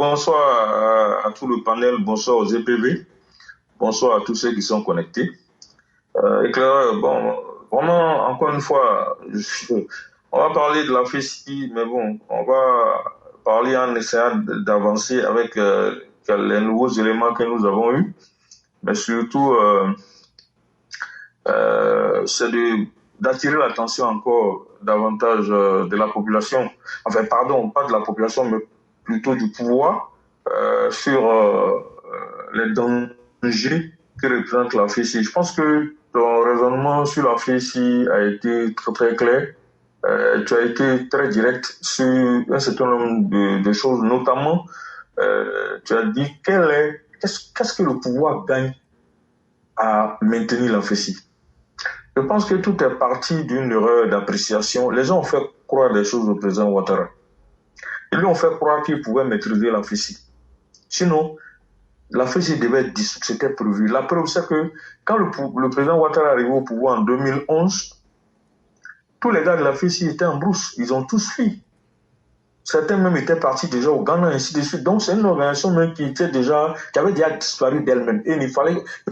Bonsoir à tout le panel, bonsoir aux EPV, bonsoir à tous ceux qui sont connectés. Éclaireur, bon, vraiment, encore une fois, on va parler de la FESI, mais bon, on va parler en essayant d'avancer avec les nouveaux éléments que nous avons eus, mais surtout, c'est d'attirer l'attention encore davantage de la population, enfin, pardon, pas de la population, mais plutôt du pouvoir, sur les dangers que représente la FESI. Je pense que ton raisonnement sur la FESI a été très très clair. Tu as été très direct sur un certain nombre de choses, notamment tu as dit qu'est-ce que le pouvoir gagne à maintenir la FESI. Je pense que tout est parti d'une erreur d'appréciation. Les gens ont fait croire des choses au président Ouattara. Ils lui ont fait croire qu'il pouvait maîtriser la FESI. Sinon, la FESI devait être dissoute, c'était prévu. La preuve, c'est que quand le président Ouattara est arrivé au pouvoir en 2011, tous les gars de la FESI étaient en brousse. Ils ont tous fui. Certains même étaient partis déjà au Ghana, ainsi de suite. Donc, c'est une organisation même qui avait déjà disparu d'elle-même. Et il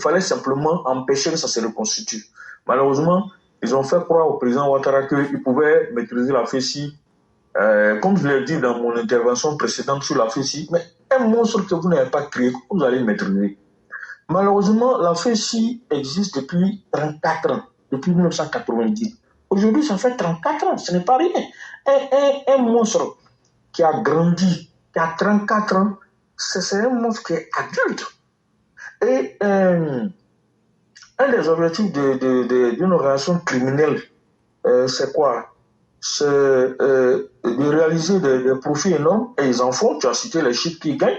fallait simplement empêcher que ça se reconstitue. Malheureusement, ils ont fait croire au président Ouattara qu'il pouvait maîtriser la FESI. Comme je l'ai dit dans mon intervention précédente sur la FESI, mais un monstre que vous n'avez pas créé, vous allez maîtriser. Malheureusement, la FESI existe depuis 34 ans, depuis 1990. Aujourd'hui, ça fait 34 ans, ce n'est pas rien. Un monstre qui a grandi, qui a 34 ans, c'est un monstre qui est adulte. Et un des objectifs d'une organisation criminelle, c'est quoi? C'est de réaliser des profits énormes, et ils en font. Tu as cité les chiffres qu'ils gagnent.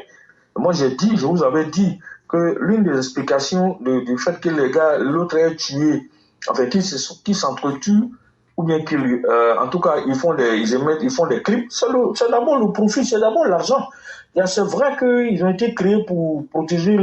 Moi, je vous avais dit que l'une des explications du fait que les gars, l'autre est tué, enfin, qu'ils s'entretuent, ou bien qu'ils, en tout cas, ils font des crimes, c'est d'abord le profit, c'est d'abord l'argent. C'est vrai qu'ils ont été créés pour protéger,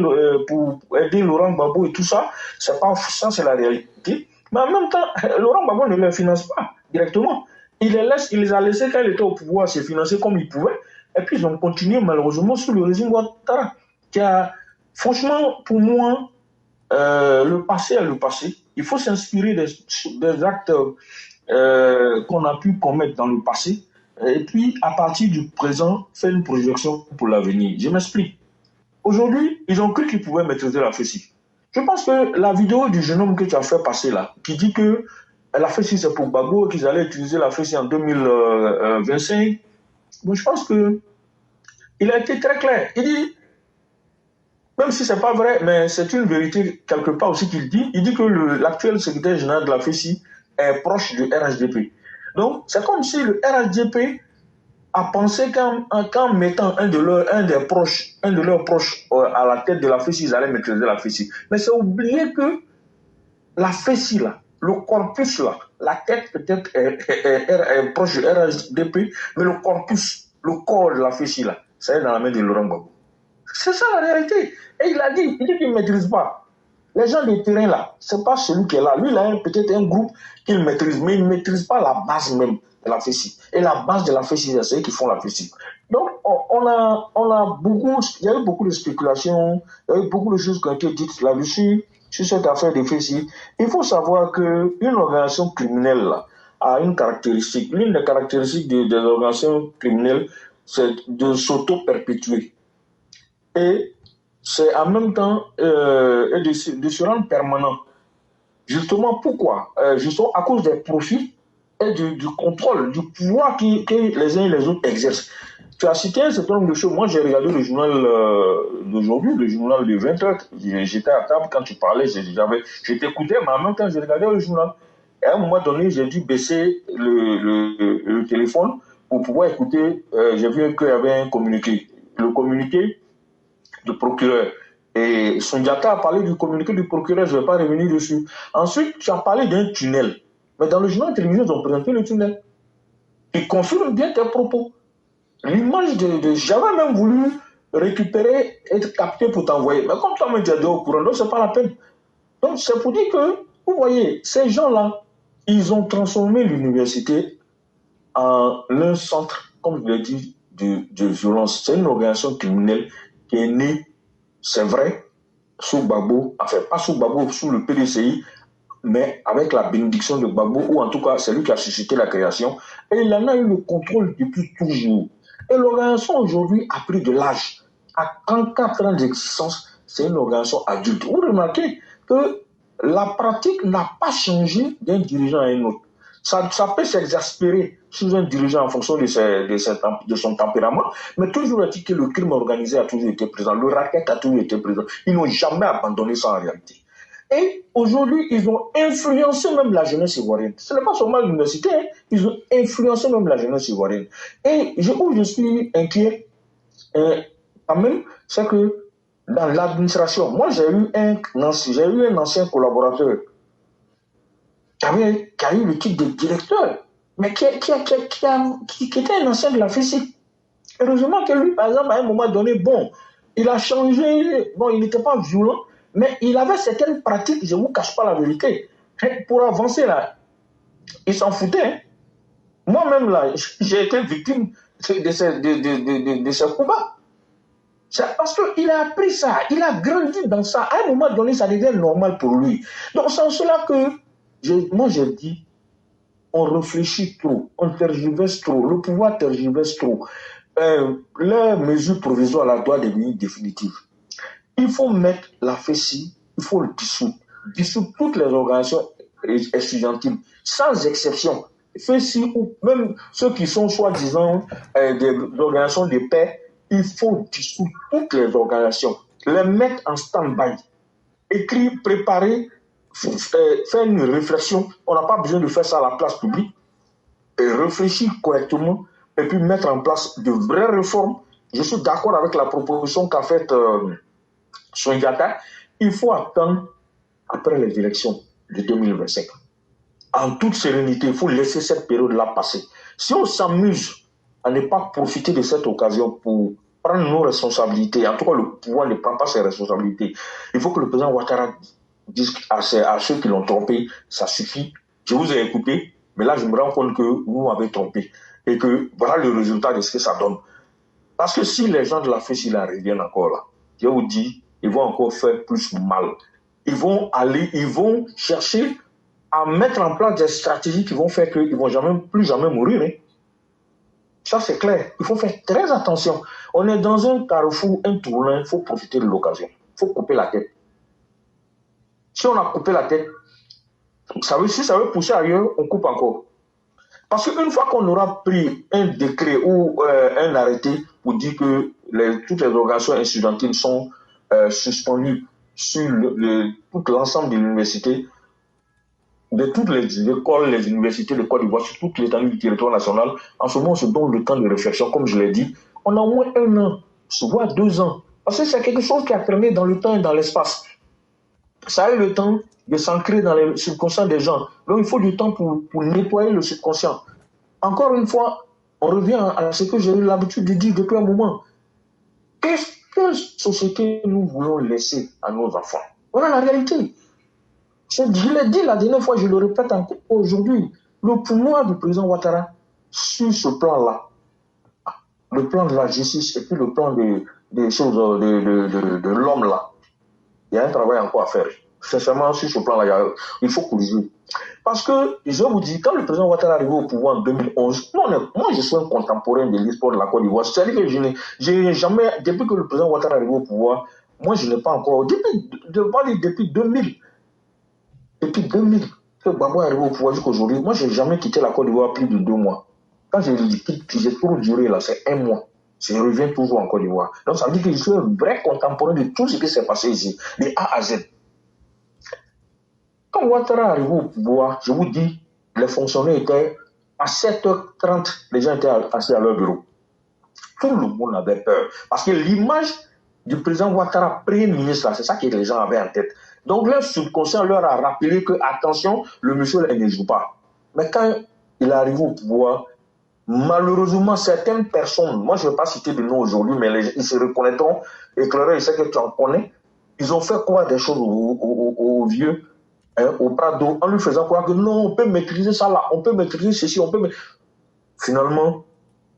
pour aider Laurent Gbagbo et tout ça. C'est pas ça, c'est la réalité. Mais en même temps, Laurent Gbagbo ne les finance pas directement. Il les a laissés quand il était au pouvoir se financer comme il pouvait. Et puis ils ont continué malheureusement sous le régime Ouattara, qui a, franchement, pour moi, le passé est le passé. Il faut s'inspirer des actes qu'on a pu commettre dans le passé, et puis à partir du présent, faire une projection pour l'avenir. Je m'explique. Aujourd'hui, ils ont cru qu'ils pouvaient maîtriser la FESI. Je pense que la vidéo du jeune homme que tu as fait passer là, qui dit que la FESI c'est pour Gbagbo, qu'ils allaient utiliser la FESI en 2025, bon, je pense que il a été très clair. Il dit, même si c'est pas vrai, mais c'est une vérité quelque part aussi qu'il dit, il dit que l'actuel secrétaire général de la FESI est proche du RHDP. Donc, c'est comme si le RHDP a pensé qu'en mettant un de leurs proches à la tête de la FESI, ils allaient maîtriser la FESI. Mais c'est oublier que la FESI, là, le corpus, là, la tête peut-être est proche du RHDP, mais le corpus, le corps de la FESI, là, c'est dans la main de Laurent Gbagbo. C'est ça la réalité. Et il dit qu'il ne maîtrise pas. Les gens du terrain là, c'est pas celui qui est là. Lui, il a peut-être un groupe qu'il maîtrise, mais il ne maîtrise pas la base même de la FESI. Et la base de la FESI, c'est ceux qui font la FESI. Donc, il y a eu beaucoup de spéculations, il y a eu beaucoup de choses qui ont été dites là-dessus, sur cette affaire de FESI. Il faut savoir qu'une organisation criminelle là, a une caractéristique. L'une des caractéristiques des organisations criminelles, c'est de s'auto-perpétuer. Et c'est en même temps de se rendre permanent. Justement, pourquoi justement à cause des profits et du contrôle, du pouvoir que les uns et les autres exercent. Tu as cité un certain nombre de choses. Moi, j'ai regardé le journal d'aujourd'hui, le journal de 20h. J'étais à table quand tu parlais, je t'écoutais, mais en même temps, j'ai regardé le journal. Et à un moment donné, j'ai dû baisser le téléphone pour pouvoir écouter. J'ai vu qu'il y avait un communiqué. Le communiqué du procureur. Et Sundiata a parlé du communiqué du procureur, je ne vais pas revenir dessus. Ensuite, tu as parlé d'un tunnel. Mais dans le journal de télévision, ils ont présenté le tunnel. Ils confirment bien tes propos. L'image j'avais même voulu récupérer, être capté pour t'envoyer. Mais comme toi-même tu es au courant, donc c'est pas la peine. Donc c'est pour dire que, vous voyez, ces gens-là, ils ont transformé l'université en un centre, comme je l'ai dit, de violence. C'est une organisation criminelle qui est née, c'est vrai, sous Gbagbo, enfin pas sous Gbagbo, sous le PDCI, mais avec la bénédiction de Gbagbo, ou en tout cas c'est lui qui a suscité la création, et il en a eu le contrôle depuis toujours. Et l'organisation aujourd'hui a pris de l'âge. À 34 ans d'existence, c'est une organisation adulte. Vous remarquez que la pratique n'a pas changé d'un dirigeant à un autre. Ça peut s'exaspérer sous un dirigeant en fonction de son tempérament, mais toujours est-il que le crime organisé a toujours été présent, le racket a toujours été présent. Ils n'ont jamais abandonné ça en réalité. Et aujourd'hui, ils ont influencé même la jeunesse ivoirienne. Ce n'est pas seulement l'université, hein, ils ont influencé même la jeunesse ivoirienne. Et où je suis inquiet, quand même, c'est que dans l'administration, moi j'ai eu un ancien collaborateur qui a eu le titre de directeur, mais qui était un ancien de la FECI. Heureusement que lui, par exemple, à un moment donné, bon, il a changé, bon, il n'était pas violent, mais il avait certaines pratiques, je ne vous cache pas la vérité. Pour avancer là, il s'en foutait. Hein. Moi-même là, j'ai été victime de ces combats. C'est parce qu'il a appris ça, il a grandi dans ça. À un moment donné, ça devient normal pour lui. Donc c'est en cela que, moi j'ai dit, on réfléchit trop, on tergiverse trop, le pouvoir tergiverse trop. Les mesures provisoires là doivent devenir définitives. Il faut mettre la FECI, il faut le dissoudre toutes les organisations estudiantiles, sans exception. FECI ou même ceux qui sont soi-disant des organisations de paix, il faut dissoudre toutes les organisations, les mettre en stand-by, écrire, préparer, faire une réflexion. On n'a pas besoin de faire ça à la place publique, et réfléchir correctement, et puis mettre en place de vraies réformes. Je suis d'accord avec la proposition qu'a faite Sundiata. Il faut attendre après les élections de 2025. En toute sérénité, il faut laisser cette période-là passer. Si on s'amuse à ne pas profiter de cette occasion pour prendre nos responsabilités, en tout cas le pouvoir ne prend pas ses responsabilités, il faut que le président Ouattara dise à ceux qui l'ont trompé, ça suffit, je vous ai écouté, mais là je me rends compte que vous m'avez trompé et que voilà le résultat de ce que ça donne. Parce que si les gens de la FECI reviennent encore là, je vous dis, ils vont encore faire plus mal. Ils vont chercher à mettre en place des stratégies qui vont faire qu'ils ne vont plus jamais mourir. Hein. Ça, c'est clair. Il faut faire très attention. On est dans un carrefour, un tournant, il faut profiter de l'occasion. Il faut couper la tête. Si on a coupé la tête, si ça veut pousser ailleurs, on coupe encore. Parce qu'une fois qu'on aura pris un décret ou un arrêté pour dire que toutes les organisations estudiantiles sont suspendues sur tout l'ensemble de l'université, de toutes les écoles, les universités de Côte d'Ivoire, sur toute l'étendue du territoire national, en ce moment, on se donne le temps de réflexion, comme je l'ai dit. On a au moins 1 an, voire 2 ans. Parce que c'est quelque chose qui a traîné dans le temps et dans l'espace. Ça a eu le temps de s'ancrer dans le subconscient des gens. Donc, il faut du temps pour nettoyer le subconscient. Encore une fois, on revient à ce que j'ai eu l'habitude de dire depuis un moment. Quelle société nous voulons laisser à nos enfants? Voilà la réalité. Je l'ai dit la dernière fois, je le répète encore aujourd'hui. Le pouvoir du président Ouattara, sur ce plan-là, le plan de la justice et puis le plan des choses de l'homme-là, il y a un travail encore à faire. Sincèrement, sur ce plan-là, il faut corriger. Parce que, je vous dis, quand le président Ouattara est arrivé au pouvoir en 2011, moi je suis un contemporain de l'histoire de la Côte d'Ivoire. C'est-à-dire que je n'ai jamais, depuis que le président Ouattara est arrivé au pouvoir, moi je n'ai pas encore, depuis 2000, que Gbagbo est arrivé au pouvoir jusqu'aujourd'hui, moi je n'ai jamais quitté la Côte d'Ivoire plus de 2 mois. Quand j'ai trop duré là, c'est 1 mois. Je reviens toujours en Côte d'Ivoire. Donc ça veut dire que je suis un vrai contemporain de tout ce qui s'est passé ici, de A à Z. Quand Ouattara est arrivé au pouvoir, je vous dis, les fonctionnaires étaient à 7h30, les gens étaient assis à leur bureau. Tout le monde avait peur. Parce que l'image du président Ouattara, premier ministre, c'est ça que les gens avaient en tête. Donc leur subconscient leur a rappelé que, attention, le monsieur là, il ne joue pas. Mais quand il est arrivé au pouvoir, malheureusement, certaines personnes, moi je ne vais pas citer de nom aujourd'hui, mais ils se reconnaîtront, éclairés, je sais que tu en connais, ils ont fait croire des choses aux vieux, au Prado, en lui faisant croire que non, on peut maîtriser ça là, on peut maîtriser ceci, Finalement,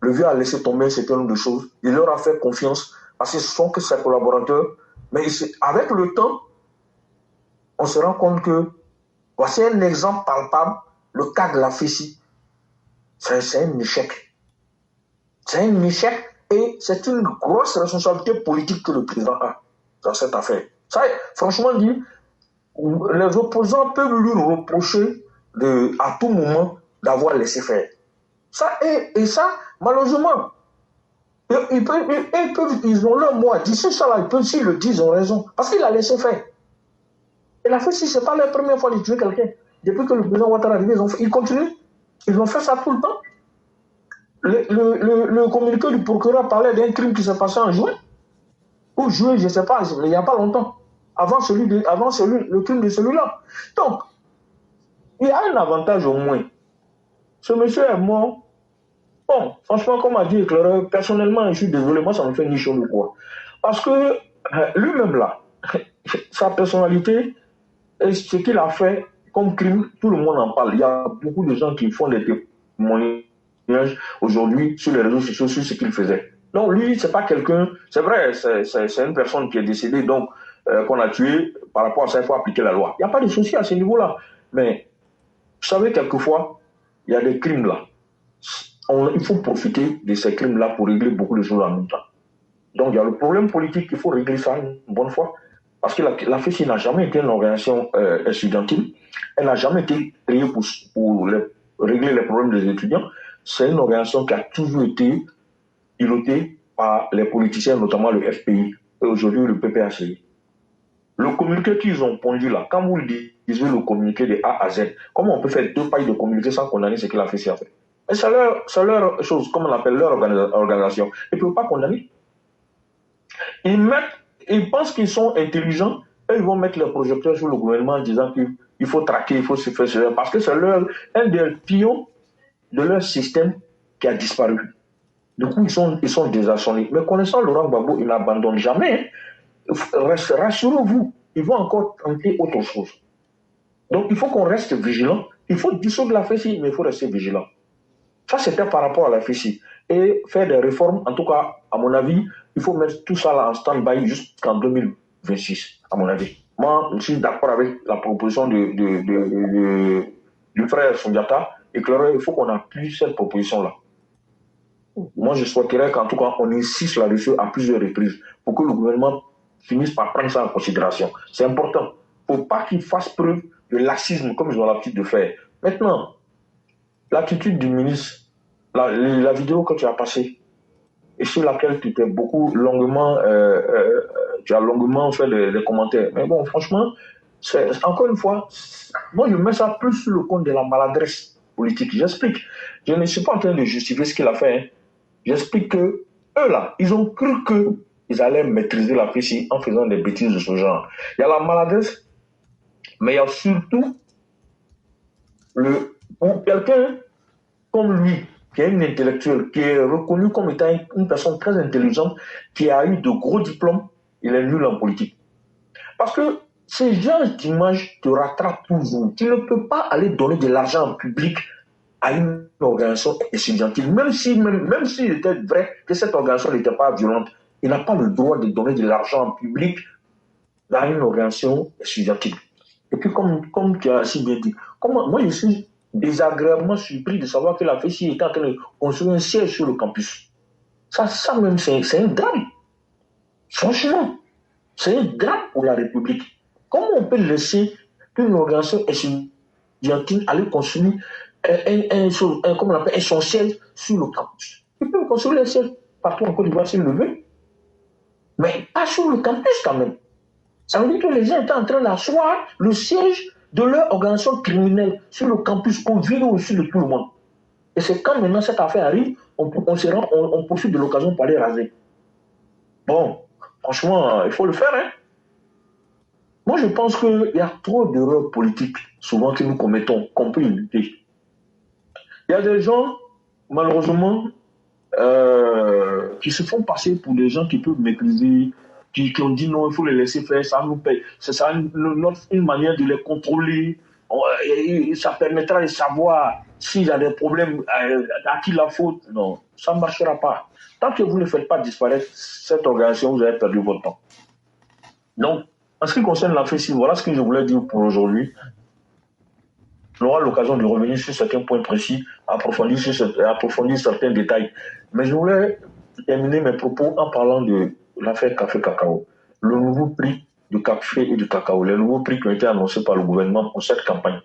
Le vieux a laissé tomber un certain nombre de choses. Il leur a fait confiance parce que ce sont que ses collaborateurs. Mais avec le temps, on se rend compte que voici un exemple palpable, le cas de la FECI. C'est un échec. C'est un échec et c'est une grosse responsabilité politique que le président a dans cette affaire. Ça, franchement dit, les opposants peuvent lui reprocher à tout moment d'avoir laissé faire. Ça, et ça, malheureusement, ils ont leur mot à dire. C'est ça là, s'ils le disent, ils ont raison. Parce qu'il a laissé faire. Et la FECI, ce n'est pas la première fois de tuer quelqu'un. Depuis que le président Ouattara est arrivé, ils continuent. Ils ont fait ça tout le temps. Le communiqué du procureur parlait d'un crime qui s'est passé en juin. Ou juillet, je ne sais pas, mais il n'y a pas longtemps. Avant le crime de celui-là. Donc, il y a un avantage au moins. Ce monsieur est mort. Bon, franchement, comme a dit Éclaireur, personnellement, je suis désolé, moi, ça me fait ni chaud ni quoi. Parce que lui-même, là, sa personnalité et ce qu'il a fait comme crime, tout le monde en parle. Il y a beaucoup de gens qui font des témoignages aujourd'hui sur les réseaux sociaux sur ce qu'il faisait. Donc, lui, c'est pas quelqu'un, c'est vrai, c'est une personne qui est décédée, donc, qu'on a tué, par rapport à ça, il faut appliquer la loi. Il n'y a pas de souci à ce niveau-là. Mais, vous savez, quelquefois, il y a des crimes là. Il faut profiter de ces crimes-là pour régler beaucoup de choses en même temps. Donc, il y a le problème politique, il faut régler ça une bonne fois. Parce que la FECI n'a jamais été une organisation étudiantine. Elle n'a jamais été créée pour régler les problèmes des étudiants. C'est une organisation qui a toujours été pilotée par les politiciens, notamment le FPI et aujourd'hui le PPACI. Le communiqué qu'ils ont pondu là, quand vous lisez le communiqué de A à Z, comment on peut faire 2 pages de communiqué sans condamner ce que la FECI a fait? Et c'est leur chose, comme on appelle leur organisation. Ils ne peuvent pas condamner. Ils pensent qu'ils sont intelligents et ils vont mettre les projecteurs sur le gouvernement en disant qu'il faut traquer, il faut se faire cela, parce que c'est un des pions de leur système qui a disparu. Du coup, ils sont désarçonnés. Mais connaissant Laurent Gbagbo, il n'abandonne jamais. Rassurez-vous, ils vont encore tenter autre chose. Donc, il faut qu'on reste vigilant. Il faut dissoudre la FECI, mais il faut rester vigilant. Ça, c'était par rapport à la FECI. Et faire des réformes, en tout cas, à mon avis, il faut mettre tout ça là en stand-by jusqu'en 2026, à mon avis. Moi, je suis d'accord avec la proposition du frère Sundiata, et que il faut qu'on appuie cette proposition-là. Moi, je souhaiterais qu'en tout cas, on insiste là-dessus à plusieurs reprises pour que le gouvernement finisse par prendre ça en considération. C'est important. Il ne faut pas qu'il fasse preuve de laxisme comme ils ont l'habitude de faire. Maintenant, l'attitude du ministre, la vidéo que tu as passée, et sur laquelle tu as longuement fait des commentaires. Mais bon, franchement, encore une fois, moi je mets ça plus sur le compte de la maladresse politique. J'explique. Je ne suis pas en train de justifier ce qu'il a fait. Hein. J'explique que eux là, ils ont cru qu'ils allaient maîtriser la FECI en faisant des bêtises de ce genre. Il y a la maladresse, mais il y a surtout pour quelqu'un comme lui, qui est un intellectuel, qui est reconnu comme étant une personne très intelligente, qui a eu de gros diplômes, il est nul en politique. Parce que ces genres d'images te rattrapent toujours. Tu ne peux pas aller donner de l'argent en public à une organisation étudiantine, même s'il était vrai que cette organisation n'était pas violente. Il n'a pas le droit de donner de l'argent en public à une organisation étudiantine. Et puis, comme tu as si bien dit, moi je suis désagréablement surpris de savoir que la FECI est en train de construire un siège sur le campus. Ça même, c'est un drame. Franchement, c'est un drame pour la République. Comment on peut laisser une organisation étudiantine aller construire son siège sur le campus? Ils peuvent construire un siège partout en Côte d'Ivoire s'ils le veulent, mais pas sur le campus quand même. Ça veut dire que les gens étaient en train d'asseoir le siège de leur organisation criminelle sur le campus qu'on vire au-dessus de tout le monde. Et c'est quand maintenant cette affaire arrive, on profite de l'occasion pour aller raser. Bon, franchement, il faut le faire. Hein. Moi, je pense qu'il y a trop d'erreurs politiques, souvent, que nous commettons, qu'on peut éviter. Il y a des gens, malheureusement, qui se font passer pour des gens qui peuvent maîtriser, qui ont dit non, il faut les laisser faire, ça nous paye. C'est ça une manière de les contrôler. Ça permettra de savoir s'il y a des problèmes, à qui la faute? Non, ça ne marchera pas. Tant que vous ne faites pas disparaître cette organisation, vous avez perdu votre temps. Donc, en ce qui concerne la FECI, voilà ce que je voulais dire pour aujourd'hui. On aura l'occasion de revenir sur certains points précis, approfondir certains détails. Mais je voulais terminer mes propos en parlant de l'affaire café-cacao. Le nouveau prix du café et du cacao, les nouveaux prix qui ont été annoncés par le gouvernement pour cette campagne.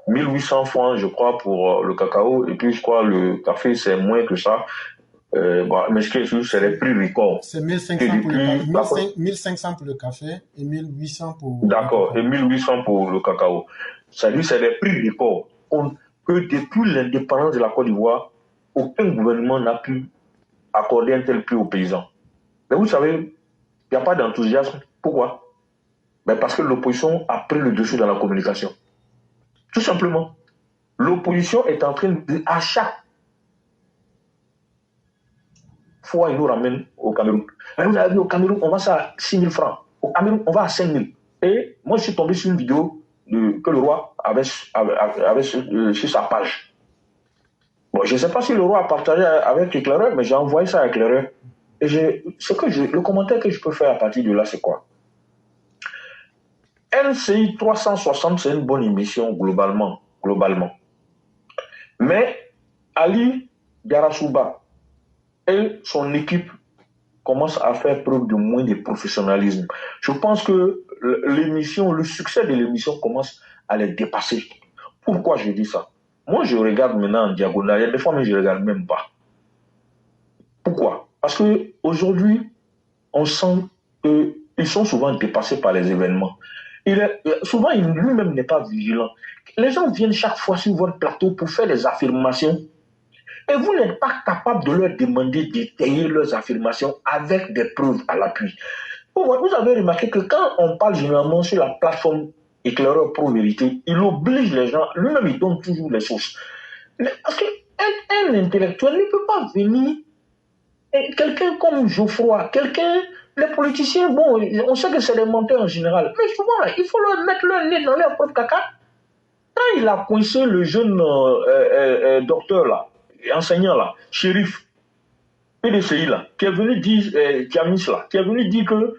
1800 francs, je crois, pour le cacao, et puis je crois le café, c'est moins que ça. Mais ce qui est sûr, c'est les prix records. C'est 1500 pour le café, 1500 pour le café et 1800 pour D'accord, et 1800 pour le cacao. C'est-à-dire c'est des prix records que depuis l'indépendance de la Côte d'Ivoire, aucun gouvernement n'a pu accorder un tel prix aux paysans. Mais vous savez, il n'y a pas d'enthousiasme. Pourquoi? Parce que l'opposition a pris le dessus dans la communication. Tout simplement. L'opposition est en train de, à chaque fois, il nous ramène au Cameroun. Mais vous avez vu, au Cameroun, on va à 6 000 francs. Au Cameroun, on va à 5 000. Et moi, je suis tombé sur une vidéo que le roi avait sur sa page. Bon, je ne sais pas si le roi a partagé avec l'éclaireur, mais j'ai envoyé ça à l'éclaireur. Et le commentaire que je peux faire à partir de là, c'est quoi? LCI 360, c'est une bonne émission globalement. Mais Ali Garasouba et son équipe commencent à faire preuve de moins de professionnalisme. Je pense que le succès de l'émission commence à les dépasser. Pourquoi je dis ça? Moi, je regarde maintenant en diagonale. Il y a des fois, mais je ne regarde même pas. Pourquoi? Parce qu'aujourd'hui, on sent qu'ils sont souvent dépassés par les événements. Souvent, lui-même n'est pas vigilant. Les gens viennent chaque fois sur votre plateau pour faire des affirmations. Et vous n'êtes pas capable de leur demander d'étayer leurs affirmations avec des preuves à l'appui. Vous avez remarqué que quand on parle généralement sur la plateforme Éclaireur Pro-Vérité, il oblige les gens, lui-même il donne toujours les sources. Parce qu'un intellectuel ne peut pas venir, quelqu'un comme Geoffroy, les politiciens, bon, on sait que c'est des menteurs en général, mais souvent, il faut leur mettre leur nez dans leur propre caca. Quand il a coincé le jeune docteur là, enseignant là, shérif, PDCI là, qui est venu dire, Tiamis là, qui est venu dire que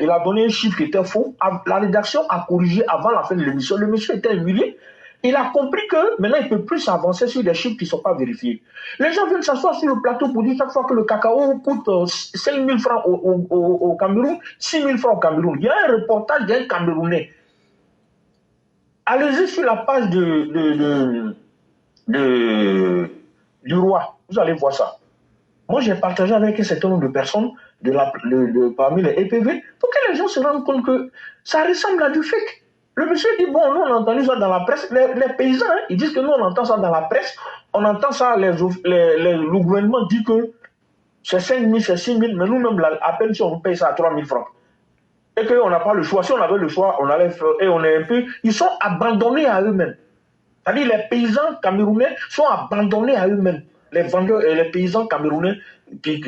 il a donné un chiffre qui était faux. La rédaction a corrigé avant la fin de l'émission. Le monsieur était humilié. Il a compris que maintenant il ne peut plus s'avancer sur des chiffres qui ne sont pas vérifiés. Les gens viennent s'asseoir sur le plateau pour dire chaque fois que le cacao coûte 5 000 francs au Cameroun, 6 000 francs au Cameroun. Il y a un reportage d'un Camerounais. Allez-y sur la page du roi. Vous allez voir ça. Moi, j'ai partagé avec un certain nombre de personnes parmi les EPV pour que les gens se rendent compte que ça ressemble à du fake. Le monsieur dit, bon, nous, on a entendu ça dans la presse. Les paysans, ils disent que nous, on entend ça dans la presse. On entend ça, le gouvernement dit que c'est 5 000, c'est 6 000, mais nous-mêmes, à peine si on vous paye ça à 3 000 francs. Et qu'on n'a pas le choix. Si on avait le choix, on allait faire, et on est un peu... Ils sont abandonnés à eux-mêmes. C'est-à-dire les paysans camerounais sont abandonnés à eux-mêmes. Les vendeurs et les paysans camerounais, les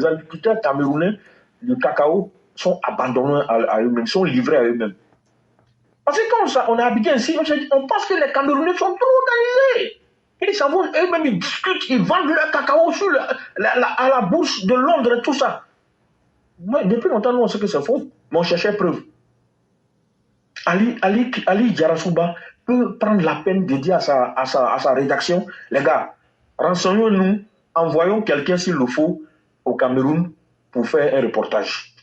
agriculteurs camerounais du cacao sont abandonnés à eux-mêmes, sont livrés à eux-mêmes. Parce que quand on est habité ici, on pense que les Camerounais sont trop organisés. Ils savent eux-mêmes, ils discutent, ils vendent leur cacao sur à la bourse de Londres et tout ça. Moi, depuis longtemps, nous, on sait que c'est faux, mais on cherchait preuve. Ali Jarasouba peut prendre la peine de dire à sa rédaction, les gars, renseignons-nous, envoyons quelqu'un s'il le faut au Cameroun pour faire un reportage.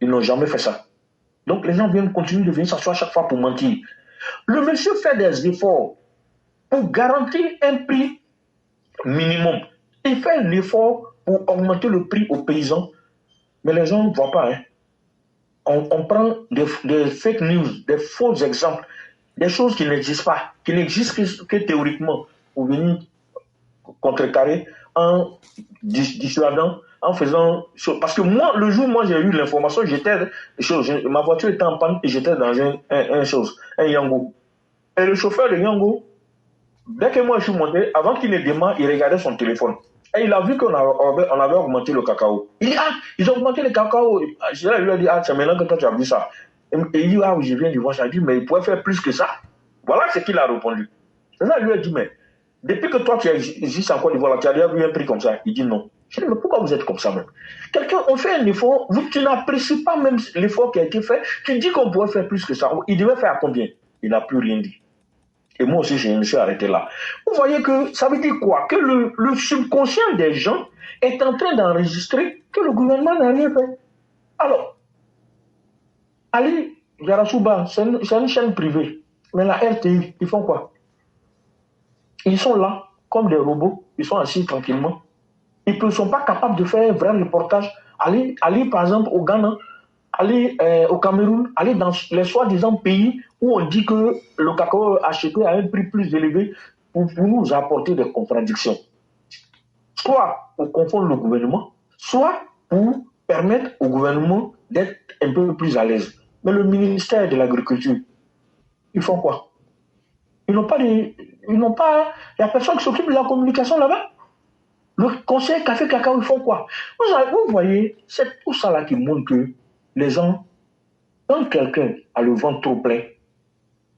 Ils n'ont jamais fait ça. Donc les gens viennent continuer de venir s'asseoir chaque fois pour mentir. Le monsieur fait des efforts pour garantir un prix minimum. Il fait un effort pour augmenter le prix aux paysans, mais les gens ne voient pas. Hein. On prend des fake news, des faux exemples, des choses qui n'existent pas, qui n'existent que théoriquement, pour venir contrecarrer en dissuadant, en faisant... Parce que moi, le jour où j'ai eu l'information, ma voiture était en panne et j'étais dans un Yango. Et le chauffeur de Yango, dès que moi je suis monté, avant qu'il ne démarre, il regardait son téléphone. Et il a vu qu'on avait augmenté le cacao. Il dit, ils ont augmenté le cacao. Je lui ai dit, c'est maintenant que toi tu as vu ça. Et il dit, oui, je viens de voir ça. Il dit, mais il pourrait faire plus que ça. Voilà ce qu'il a répondu. C'est ça, lui a dit, mais depuis que toi tu existes en Côte d'Ivoire, tu as déjà vu un prix comme ça? Il dit non. Je dis, mais pourquoi vous êtes comme ça même? Quelqu'un, on fait un effort, tu n'apprécies pas même l'effort qui a été fait, tu dis qu'on pourrait faire plus que ça. Il devait faire à combien? Il n'a plus rien dit. Et moi aussi, je me suis arrêté là. Vous voyez que ça veut dire quoi? Que le subconscient des gens est en train d'enregistrer que le gouvernement n'a rien fait. Alors, Ali Yarasuba, c'est une chaîne privée. Mais la RTI, ils font quoi? Ils sont là, comme des robots, ils sont assis tranquillement. Ils ne sont pas capables de faire un vrai reportage. Aller par exemple, au Ghana, aller au Cameroun, aller dans les soi-disant pays où on dit que le cacao acheté à un prix plus élevé pour nous apporter des contradictions. Soit pour confondre le gouvernement, soit pour permettre au gouvernement d'être un peu plus à l'aise. Mais le ministère de l'Agriculture, ils font quoi? Il n'y a personne qui s'occupe de la communication là-bas. Le conseil café cacao, ils font quoi? Vous voyez, c'est tout ça là qui montre que les gens, quand quelqu'un a le ventre trop plein,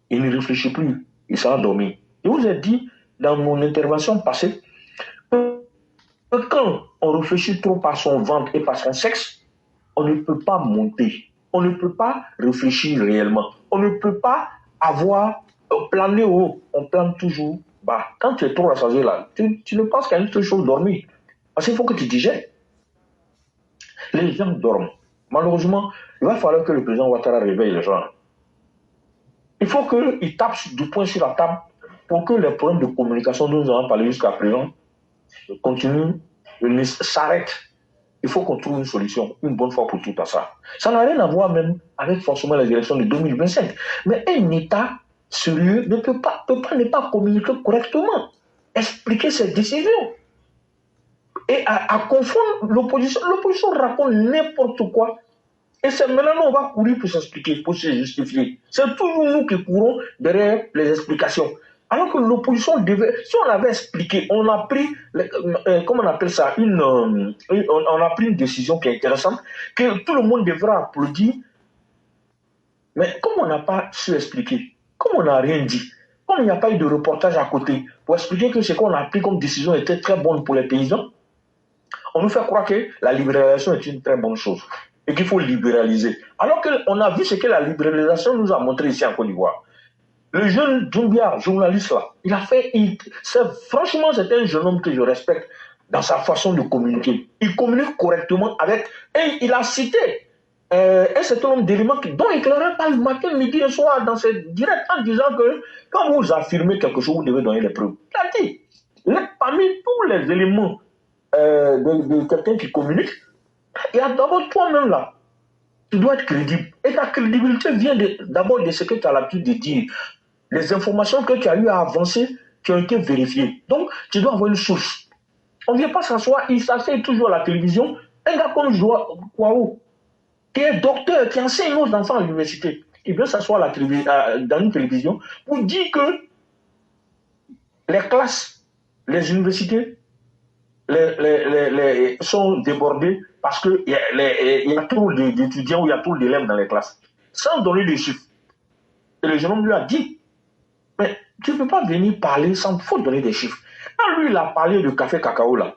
il ne réfléchit plus, il s'en endormi. Je vous ai dit dans mon intervention passée que quand on réfléchit trop par son ventre et par son sexe, on ne peut pas monter. On ne peut pas réfléchir réellement. On ne peut pas planer haut. On plane toujours bas. Quand tu es trop rassasié là, tu ne penses qu'à une seule chose, dormir. Parce qu'il faut que tu digères. Les gens dorment. Malheureusement, il va falloir que le président Ouattara réveille les gens. Il faut qu'il tape du poing sur la table pour que les problèmes de communication dont nous avons parlé jusqu'à présent continuent, s'arrêtent. Il faut qu'on trouve une solution, une bonne fois pour tout à ça. Ça n'a rien à voir même avec forcément les élections de 2025. Mais un État sérieux ne peut pas ne pas communiquer correctement, expliquer ses décisions. Et à confondre l'opposition. L'opposition raconte n'importe quoi. Et c'est maintenant qu'on va courir pour s'expliquer, pour se justifier. C'est toujours nous qui courons derrière les explications. Alors que l'opposition devait, si on avait expliqué, on a pris, comment on appelle ça, on a pris une décision qui est intéressante, que tout le monde devra applaudir. Mais comme on n'a pas su expliquer, comme on n'a rien dit, comme il n'y a pas eu de reportage à côté pour expliquer que ce qu'on a pris comme décision était très bonne pour les paysans, on nous fait croire que la libéralisation est une très bonne chose et qu'il faut libéraliser. Alors qu'on a vu ce que la libéralisation nous a montré ici en Côte d'Ivoire. Le jeune Doumbia, journaliste là, il a fait... franchement, c'est un jeune homme que je respecte dans sa façon de communiquer. Il communique correctement avec... Et il a cité un certain nombre d'éléments dont il n'éclairait pas le matin, midi et soir dans ses directs en disant que quand vous affirmez quelque chose, vous devez donner les preuves. Il a dit, parmi tous les éléments de quelqu'un qui communique, il y a d'abord toi-même là. Tu dois être crédible. Et ta crédibilité vient d'abord de ce que tu as l'habitude de dire. Les informations que tu as eu à avancer, qui ont été vérifiées. Donc, tu dois avoir une source. On ne vient pas s'asseoir, il s'assied toujours à la télévision. Un gars comme Kouao, qui est docteur, qui enseigne aux enfants à l'université, il vient s'asseoir dans une télévision pour dire que les classes, les universités, sont débordées parce qu'il y a trop d'étudiants ou il y a trop d'élèves dans les classes. Sans donner des chiffres. Et le jeune homme lui a dit, mais tu ne peux pas venir parler sans faut donner des chiffres. Quand lui, il a parlé de café cacao là,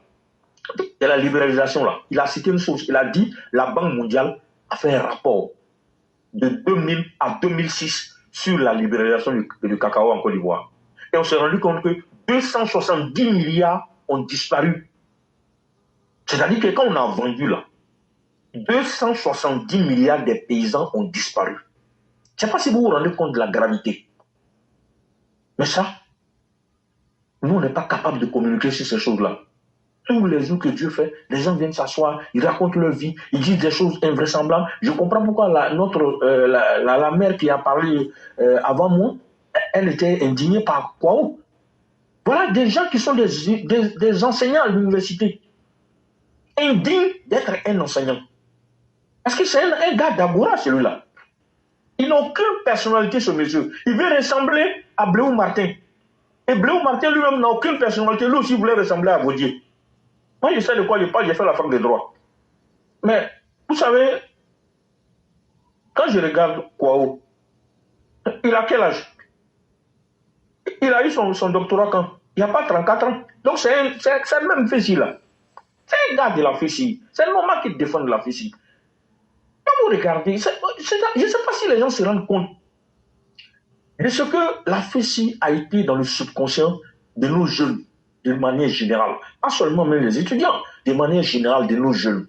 de la libéralisation là, il a cité une source. Il a dit, la Banque mondiale a fait un rapport de 2000 à 2006 sur la libéralisation du cacao en Côte d'Ivoire. Et on s'est rendu compte que 270 milliards ont disparu. C'est-à-dire que quand on a vendu là, 270 milliards des paysans ont disparu. Je ne sais pas si vous vous rendez compte de la gravité. Mais ça, nous, on n'est pas capable de communiquer sur ces choses-là. Tous les jours que Dieu fait, les gens viennent s'asseoir, ils racontent leur vie, ils disent des choses invraisemblables. Je comprends pourquoi la mère qui a parlé avant moi, elle était indignée par quoi? Voilà des gens qui sont des enseignants à l'université. Indignes d'être un enseignant. Parce que c'est un gars d'Agora, celui-là. Il n'a aucune personnalité, ce monsieur. Il veut ressembler à Bléou Martin. Et Bléou Martin lui-même n'a aucune personnalité. Lui aussi voulait ressembler à Vaudier. Moi, je sais de quoi je parle, j'ai fait la fac de droit. Mais, vous savez, quand je regarde Kouao, il a quel âge? il a eu son doctorat quand? Il n'y a pas 34 ans. Donc c'est le même Fessi là. C'est un gars de la Fessi. C'est le moment qu'il défend de la Fessi. Quand vous regardez, je ne sais pas si les gens se rendent compte de ce que la Fessi a été dans le subconscient de nos jeunes, de manière générale. Pas seulement même les étudiants, de manière générale de nos jeunes.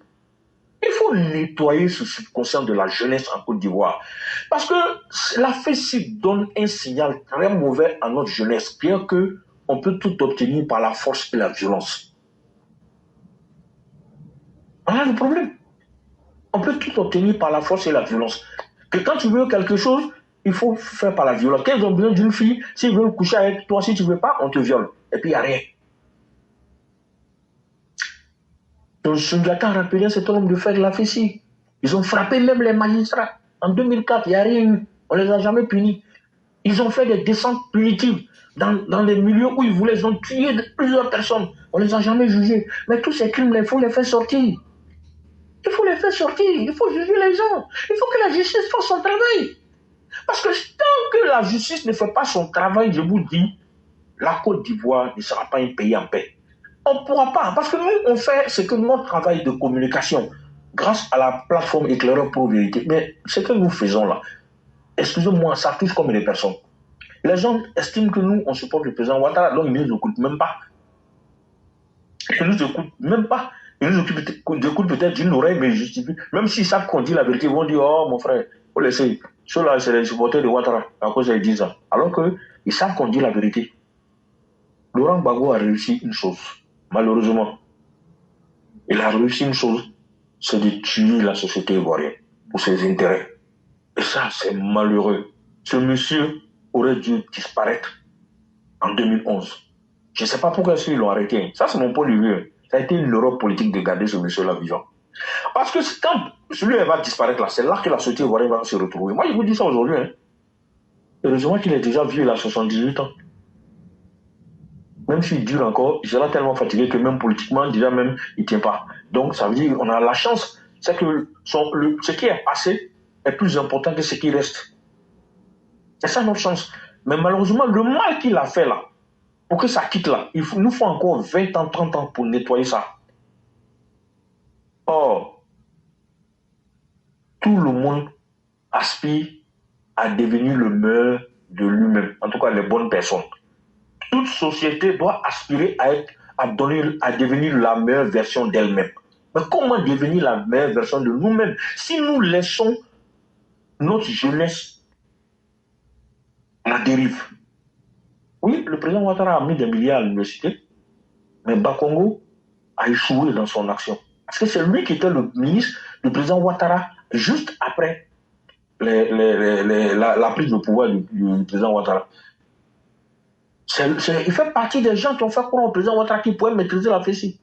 Il faut nettoyer ce subconscient de la jeunesse en Côte d'Ivoire. Parce que la Fessi donne un signal très mauvais à notre jeunesse, bien qu'on peut tout obtenir par la force et la violence. Voilà le problème. On peut tout obtenir par la force et la violence. Que quand tu veux quelque chose, il faut faire par la violence. Quand ils ont besoin d'une fille, s'ils veulent coucher avec toi, si tu ne veux pas, on te viole. Et puis il n'y a rien. Donc, Sundiata rappelait cet homme de faire de la Fessi. Ils ont frappé même les magistrats. En 2004, il n'y a rien eu. On ne les a jamais punis. Ils ont fait des descentes punitives dans les milieux où ils voulaient. Ils ont tué plusieurs personnes. On ne les a jamais jugés. Mais tous ces crimes, il faut les faire sortir. Il faut les faire sortir. Il faut juger les gens. Il faut que la justice fasse son travail. Parce que tant que la justice ne fait pas son travail, je vous dis, la Côte d'Ivoire ne sera pas un pays en paix. On ne pourra pas, parce que nous, on fait ce que notre travail de communication, grâce à la plateforme Éclaireur pour Vérité. Mais ce que nous faisons là, excusez-moi, ça touche comme des personnes. Les gens estiment que nous, on supporte le président Ouattara, donc ils ne nous écoutent même pas. Ils ne nous écoutent même pas. Ils nous écoutent peut-être d'une oreille, mais ils justifient. Même s'ils savent qu'on dit la vérité, ils vont dire, oh mon frère, faut laisser. Ceux-là, c'est les supporters de Ouattara, à cause ils disent ça. Alors qu'ils savent qu'on dit la vérité. Laurent Gbagbo a réussi une chose, malheureusement. Il a réussi une chose, c'est de tuer la société ivoirienne pour ses intérêts. Et ça, c'est malheureux. Ce monsieur aurait dû disparaître en 2011. Je ne sais pas pourquoi ils l'ont arrêté. Ça, c'est mon point de vue. Ça a été une erreur politique de garder ce monsieur-là vivant. Parce que quand celui-là va disparaître là, c'est là que la société ivoirienne va se retrouver. Moi, je vous dis ça aujourd'hui. Hein. Heureusement qu'il est déjà vieux, il a 78 ans. Même s'il dure encore, il sera tellement fatigué que même politiquement, déjà même, il ne tient pas. Donc, ça veut dire qu'on a la chance. C'est que ce qui est passé est plus important que ce qui reste. C'est ça notre chance. Mais malheureusement, le mal qu'il a fait là, pour que ça quitte là, il nous faut encore 20 ans, 30 ans pour nettoyer ça. Or, tout le monde aspire à devenir le meilleur de lui-même. En tout cas, les bonnes personnes. Toute société doit aspirer à devenir la meilleure version d'elle-même. Mais comment devenir la meilleure version de nous-mêmes si nous laissons notre jeunesse à la dérive? Oui, le président Ouattara a mis des milliards à l'université, mais Bakongo a échoué dans son action. Parce que c'est lui qui était le ministre du président Ouattara juste après la prise de pouvoir du président Ouattara. Il fait partie des gens qui ont fait croire au président Ouattara qu'il pouvait maîtriser la Fessi.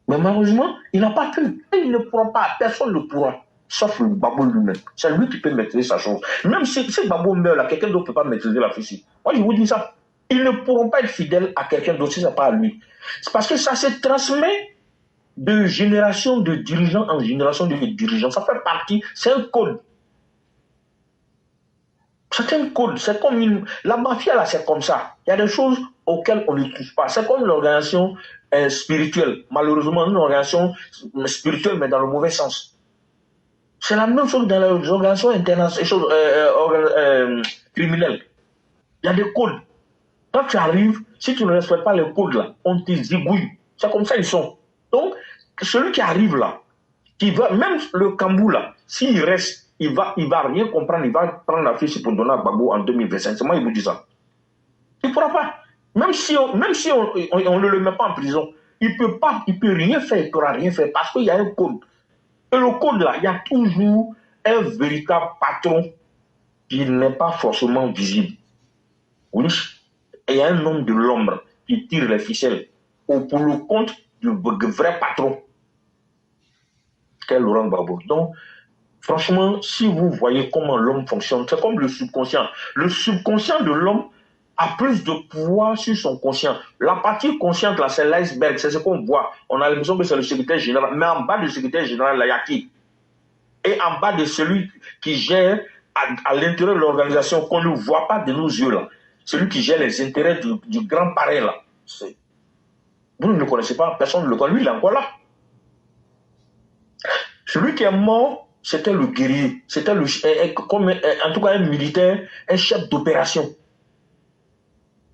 Mais malheureusement, il n'a pas pu. Et il ne pourra pas, personne ne pourra, sauf le Gbagbo lui-même. C'est lui qui peut maîtriser sa chose. Même si Gbagbo meurt là, quelqu'un d'autre ne peut pas maîtriser la Fessi. Moi, je vous dis ça. Ils ne pourront pas être fidèles à quelqu'un d'autre si ce n'est pas à lui. C'est parce que ça se transmet de génération de dirigeants en génération de dirigeants. Ça fait partie, c'est un code. C'est un code, c'est comme la mafia là, c'est comme ça. Il y a des choses auxquelles on ne touche pas. C'est comme l'organisation spirituelle. Malheureusement, une organisation spirituelle, mais dans le mauvais sens. C'est la même chose dans les organisations criminelles. Il y a des codes. Quand tu arrives, si tu ne respectes pas les codes là, on te zigouille. C'est comme ça ils sont. Donc, celui qui arrive là, qui va, même le Kambou là, s'il reste, il va rien comprendre, il va prendre la fiche pour donner à Gbagbo en 2025. C'est moi qui vous dis ça. Il ne pourra pas. Même si on ne le met pas en prison, il peut rien faire, il ne pourra rien faire parce qu'il y a un code. Et le code là, il y a toujours un véritable patron qui n'est pas forcément visible. Oui. Et il y a un homme de l'ombre qui tire les ficelles pour le compte du vrai patron. Quel Laurent Gbagbo. Donc, franchement, si vous voyez comment l'homme fonctionne, c'est comme le subconscient. Le subconscient de l'homme a plus de pouvoir sur son conscient. La partie consciente, là, c'est l'iceberg, c'est ce qu'on voit. On a l'impression que c'est le secrétaire général. Mais en bas du secrétaire général, là, il y a qui? Et en bas de celui qui gère à l'intérieur de l'organisation, qu'on ne voit pas de nos yeux, là. celui qui gère les intérêts du grand parrain là. Vous ne le connaissez pas, personne ne le connaît, lui il est encore là. Celui qui est mort, c'était le guerrier, c'était comme en tout cas un militaire, un chef d'opération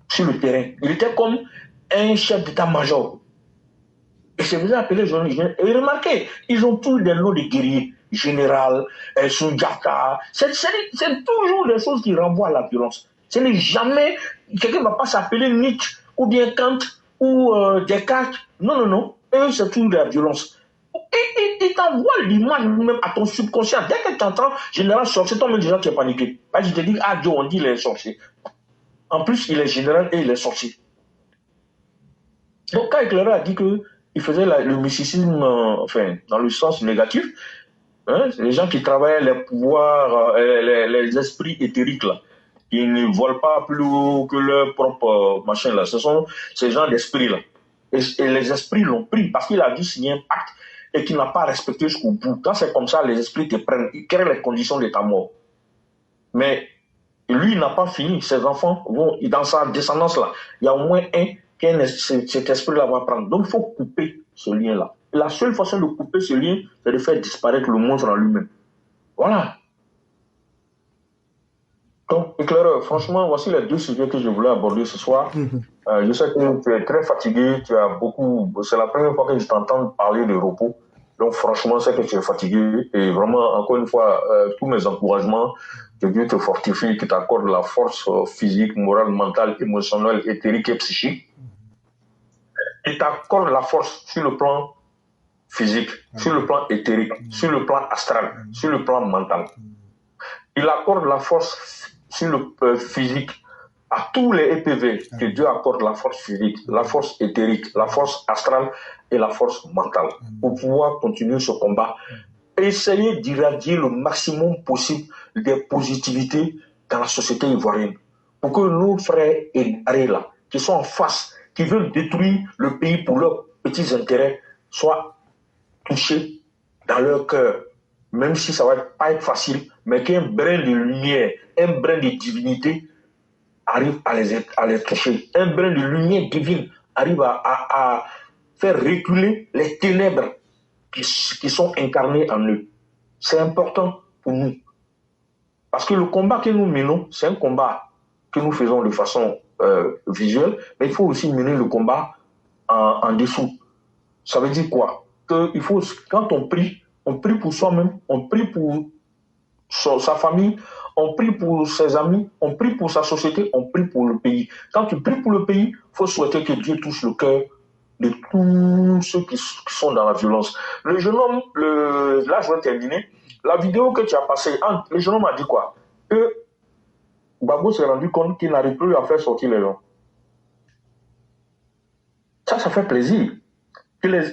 sur le terrain. Il était comme un chef d'état-major. Et c'est vous appelé journaliste. Et remarquez, ils ont tous des noms de guerriers. Général, Sundiata. C'est toujours des choses qui renvoient à la violence. Ce n'est jamais, quelqu'un ne va pas s'appeler Nietzsche, ou bien Kant, ou Descartes. Non, non, non. Eux, c'est toujours de la violence. Et t'envoie l'image même à ton subconscient. Dès que tu entends général sorcier, toi-même déjà tu es paniqué. Parce que je te dis, ah Joe, on dit il est sorcier. En plus, il est général et il est sorcier. Donc quand Éclaireur a dit qu'il faisait le mysticisme, enfin, dans le sens négatif, hein, les gens qui travaillaient les pouvoirs, les esprits éthériques, là, qui ne volent pas plus haut que leur propre machin, là. Ce sont ces gens d'esprit-là. Et les esprits l'ont pris parce qu'il a dû signer un pacte et qu'il n'a pas respecté jusqu'au bout. Quand c'est comme ça, les esprits te prennent, ils créent les conditions de ta mort. Mais lui, il n'a pas fini. Ses enfants vont, dans sa descendance-là, il y a au moins un cet esprit-là va prendre. Donc, il faut couper ce lien-là. La seule façon de couper ce lien, c'est de faire disparaître le monstre en lui-même. Voilà. Donc, Éclaireur, franchement, voici les deux sujets que je voulais aborder ce soir. Je sais que tu es très fatigué, tu as beaucoup... C'est la première fois que je t'entends parler de repos. Donc, franchement, c'est que tu es fatigué. Et vraiment, encore une fois, tous mes encouragements, que Dieu te fortifie, qu'il t'accorde la force physique, morale, mentale, émotionnelle, éthérique et psychique. Il t'accorde la force sur le plan physique, sur le plan éthérique, sur le plan astral, sur le plan mental. Il accorde la force sur le physique à tous les EPV, que Dieu accorde la force physique, la force éthérique, la force astrale et la force mentale pour pouvoir continuer ce combat. Essayez d'irradier le maximum possible de positivité dans la société ivoirienne pour que nos frères égarés là, qui sont en face, qui veulent détruire le pays pour leurs petits intérêts, soient touchés dans leur cœur. Même si ça ne va pas être facile, mais qu'un brin de lumière, un brin de divinité arrive à les toucher. Un brin de lumière divine arrive à faire reculer les ténèbres qui sont incarnées en eux. C'est important pour nous. Parce que le combat que nous menons, c'est un combat que nous faisons de façon visuelle, mais il faut aussi mener le combat en dessous. Ça veut dire quoi? Que faut, quand on prie pour soi-même, on prie pour sa famille, on prie pour ses amis, on prie pour sa société, on prie pour le pays. Quand tu pries pour le pays, il faut souhaiter que Dieu touche le cœur de tous ceux qui sont dans la violence. Le jeune homme, là je vais terminer, la vidéo que tu as passée, le jeune homme a dit quoi? Que Gbagbo s'est rendu compte qu'il n'arrive plus à faire sortir les gens. Ça fait plaisir.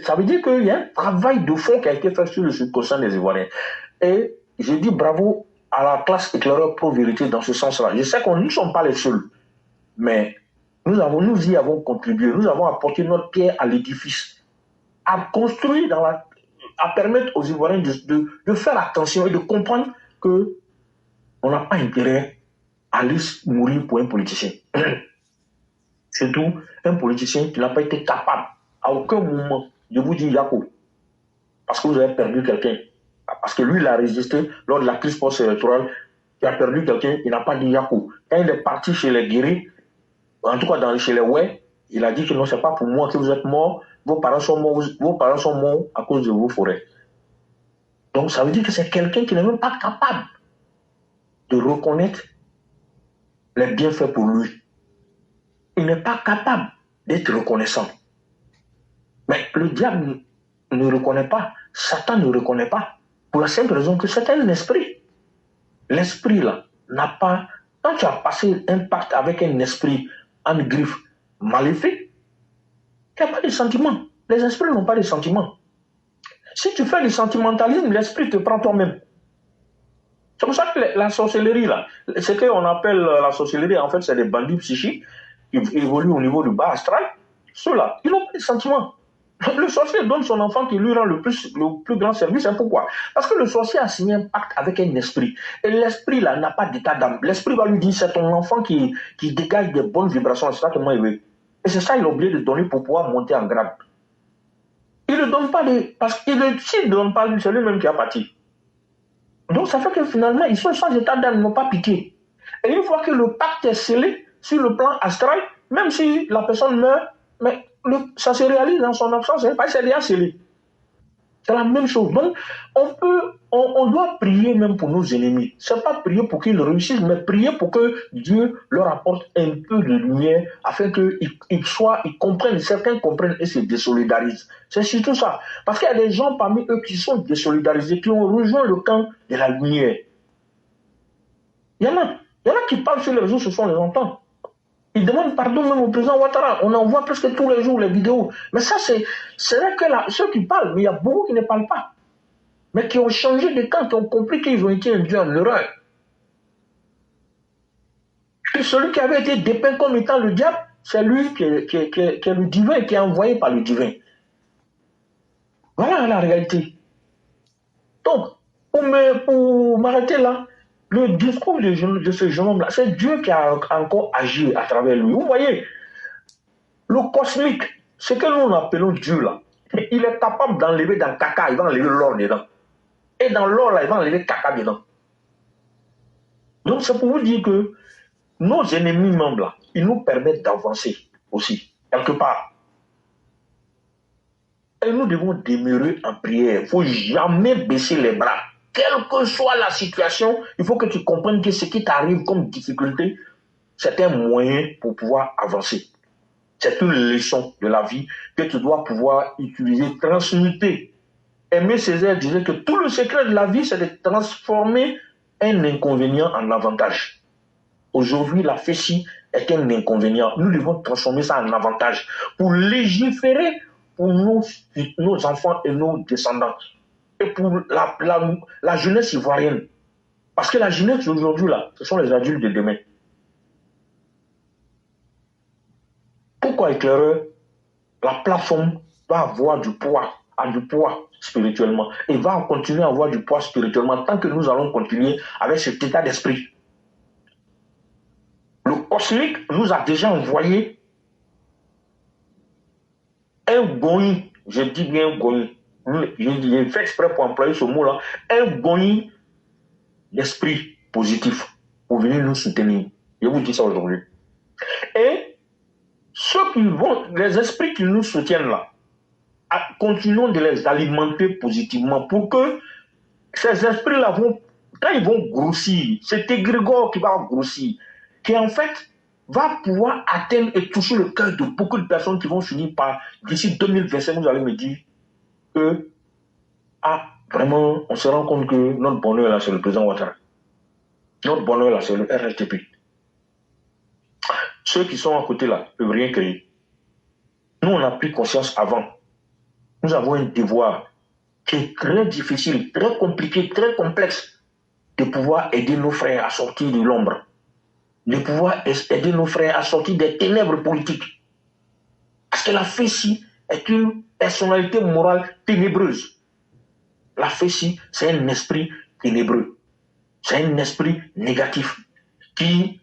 Ça veut dire qu'il y a un travail de fond qui a été fait sur le subconscient des Ivoiriens. Et je dis bravo à la classe Éclaireur Pro-Vérité dans ce sens-là. Je sais qu'on ne sommes pas les seuls, mais nous y avons contribué, nous avons apporté notre pierre à l'édifice, à construire, à permettre aux Ivoiriens de faire attention et de comprendre qu'on n'a pas intérêt à aller mourir pour un politicien. Surtout un politicien qui n'a pas été capable, à aucun moment, de vous dire Yako, parce que vous avez perdu quelqu'un. Parce que lui, il a résisté lors de la crise post-électorale, il a perdu quelqu'un, il n'a pas dit Yako. Quand il est parti chez les guéris, en tout cas chez les Ouais, il a dit que non, c'est pas pour moi que vous êtes morts, vos parents sont morts à cause de vos forêts. Donc ça veut dire que c'est quelqu'un qui n'est même pas capable de reconnaître les bienfaits pour lui. Il n'est pas capable d'être reconnaissant. Mais le diable ne reconnaît pas, Satan ne reconnaît pas, pour la simple raison que c'est un esprit. L'esprit là n'a pas... Quand tu as passé un pacte avec un esprit en griffe maléfique, il n'y a pas de sentiments. Les esprits n'ont pas de sentiments. Si tu fais du sentimentalisme, l'esprit te prend toi-même. C'est pour ça que la sorcellerie là, ce qu'on appelle la sorcellerie, en fait, c'est des bandits psychiques qui évoluent au niveau du bas astral. Ceux-là, ils n'ont pas de sentiments. Le sorcier donne son enfant qui lui rend le plus grand service. C'est pourquoi? Parce que le sorcier a signé un pacte avec un esprit. Et l'esprit, là, n'a pas d'état d'âme. L'esprit va lui dire, c'est ton enfant qui dégage des bonnes vibrations. C'est ça que moi, il veut. Et c'est ça qu'il a oublié de donner pour pouvoir monter en grade. Il ne donne pas parce qu'il s'il ne donne pas, c'est lui-même qui a parti. Donc, ça fait que finalement, ils sont sans état d'âme, ils n'ont pas piqué. Et une fois que le pacte est scellé sur le plan astral, même si la personne meurt, mais ça se réalise dans son absence, hein, parce que c'est déjà scellé. C'est la même chose. Donc, on doit prier même pour nos ennemis. C'est pas prier pour qu'ils réussissent, mais prier pour que Dieu leur apporte un peu de lumière afin qu'ils comprennent, certains comprennent et se désolidarisent. C'est surtout ça. Parce qu'il y a des gens parmi eux qui sont désolidarisés, qui ont rejoint le camp de la lumière. Il y en a qui parlent sur les réseaux sociaux, on les entend. Ils demandent pardon même au président Ouattara. On en voit presque tous les jours les vidéos. Mais ça, c'est vrai que ceux qui parlent, mais il y a beaucoup qui ne parlent pas. Mais qui ont changé de camp, qui ont compris qu'ils ont été induits en erreur. Et celui qui avait été dépeint comme étant le diable, c'est lui qui est le divin, qui est envoyé par le divin. Voilà la réalité. Donc, pour m'arrêter là, le discours de ce jeune homme-là, c'est Dieu qui a encore agi à travers lui. Vous voyez, le cosmique, ce que nous appelons Dieu là, il est capable d'enlever dans le caca, il va enlever l'or dedans. Et dans l'or là, il va enlever caca dedans. Donc c'est pour vous dire que nos ennemis membres là, ils nous permettent d'avancer aussi, quelque part. Et nous devons demeurer en prière. Il ne faut jamais baisser les bras. Quelle que soit la situation, il faut que tu comprennes que ce qui t'arrive comme difficulté, c'est un moyen pour pouvoir avancer. C'est une leçon de la vie que tu dois pouvoir utiliser, transmuter. Aimé Césaire disait que tout le secret de la vie, c'est de transformer un inconvénient en avantage. Aujourd'hui, la fécie est un inconvénient. Nous devons transformer ça en avantage pour légiférer pour nos enfants et nos descendants. Et pour la jeunesse ivoirienne. Parce que la jeunesse d'aujourd'hui, là, ce sont les adultes de demain. Pourquoi éclaireur? La plateforme va avoir du poids spirituellement. Et va continuer à avoir du poids spirituellement tant que nous allons continuer avec cet état d'esprit. Le cosmique nous a déjà envoyé un goni, je dis bien goni, j'ai fait exprès pour employer ce mot-là, un goni d'esprit positif pour venir nous soutenir. Je vous dis ça aujourd'hui. Et les esprits qui nous soutiennent là, continuons de les alimenter positivement pour que ces esprits-là quand ils vont grossir, c'est égrégore qui va grossir, qui en fait va pouvoir atteindre et toucher le cœur de beaucoup de personnes qui vont finir par, d'ici 2025, vous allez me dire que, vraiment, on se rend compte que notre bonheur là, c'est le président Ouattara. Notre bonheur là, c'est le RHTP. Ceux qui sont à côté là ne peuvent rien créer. Nous, on a pris conscience avant. Nous avons un devoir qui est très difficile, très compliqué, très complexe, de pouvoir aider nos frères à sortir de l'ombre, de pouvoir aider nos frères à sortir des ténèbres politiques. Parce que la Fessi est une personnalité morale ténébreuse. La Fessi, c'est un esprit ténébreux. C'est un esprit négatif qui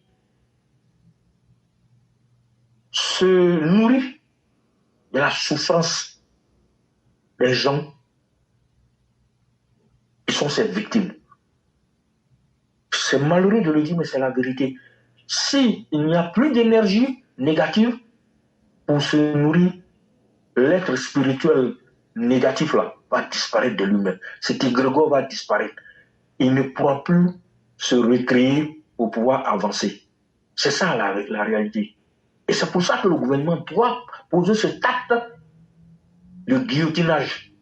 se nourrit de la souffrance des gens qui sont ses victimes. C'est malheureux de le dire, mais c'est la vérité. S'il n'y a plus d'énergie négative pour se nourrir, l'être spirituel négatif là va disparaître de lui-même. Cet égrégore va disparaître. Il ne pourra plus se recréer pour pouvoir avancer. C'est ça la réalité. Et c'est pour ça que le gouvernement doit poser cet acte de guillotinage.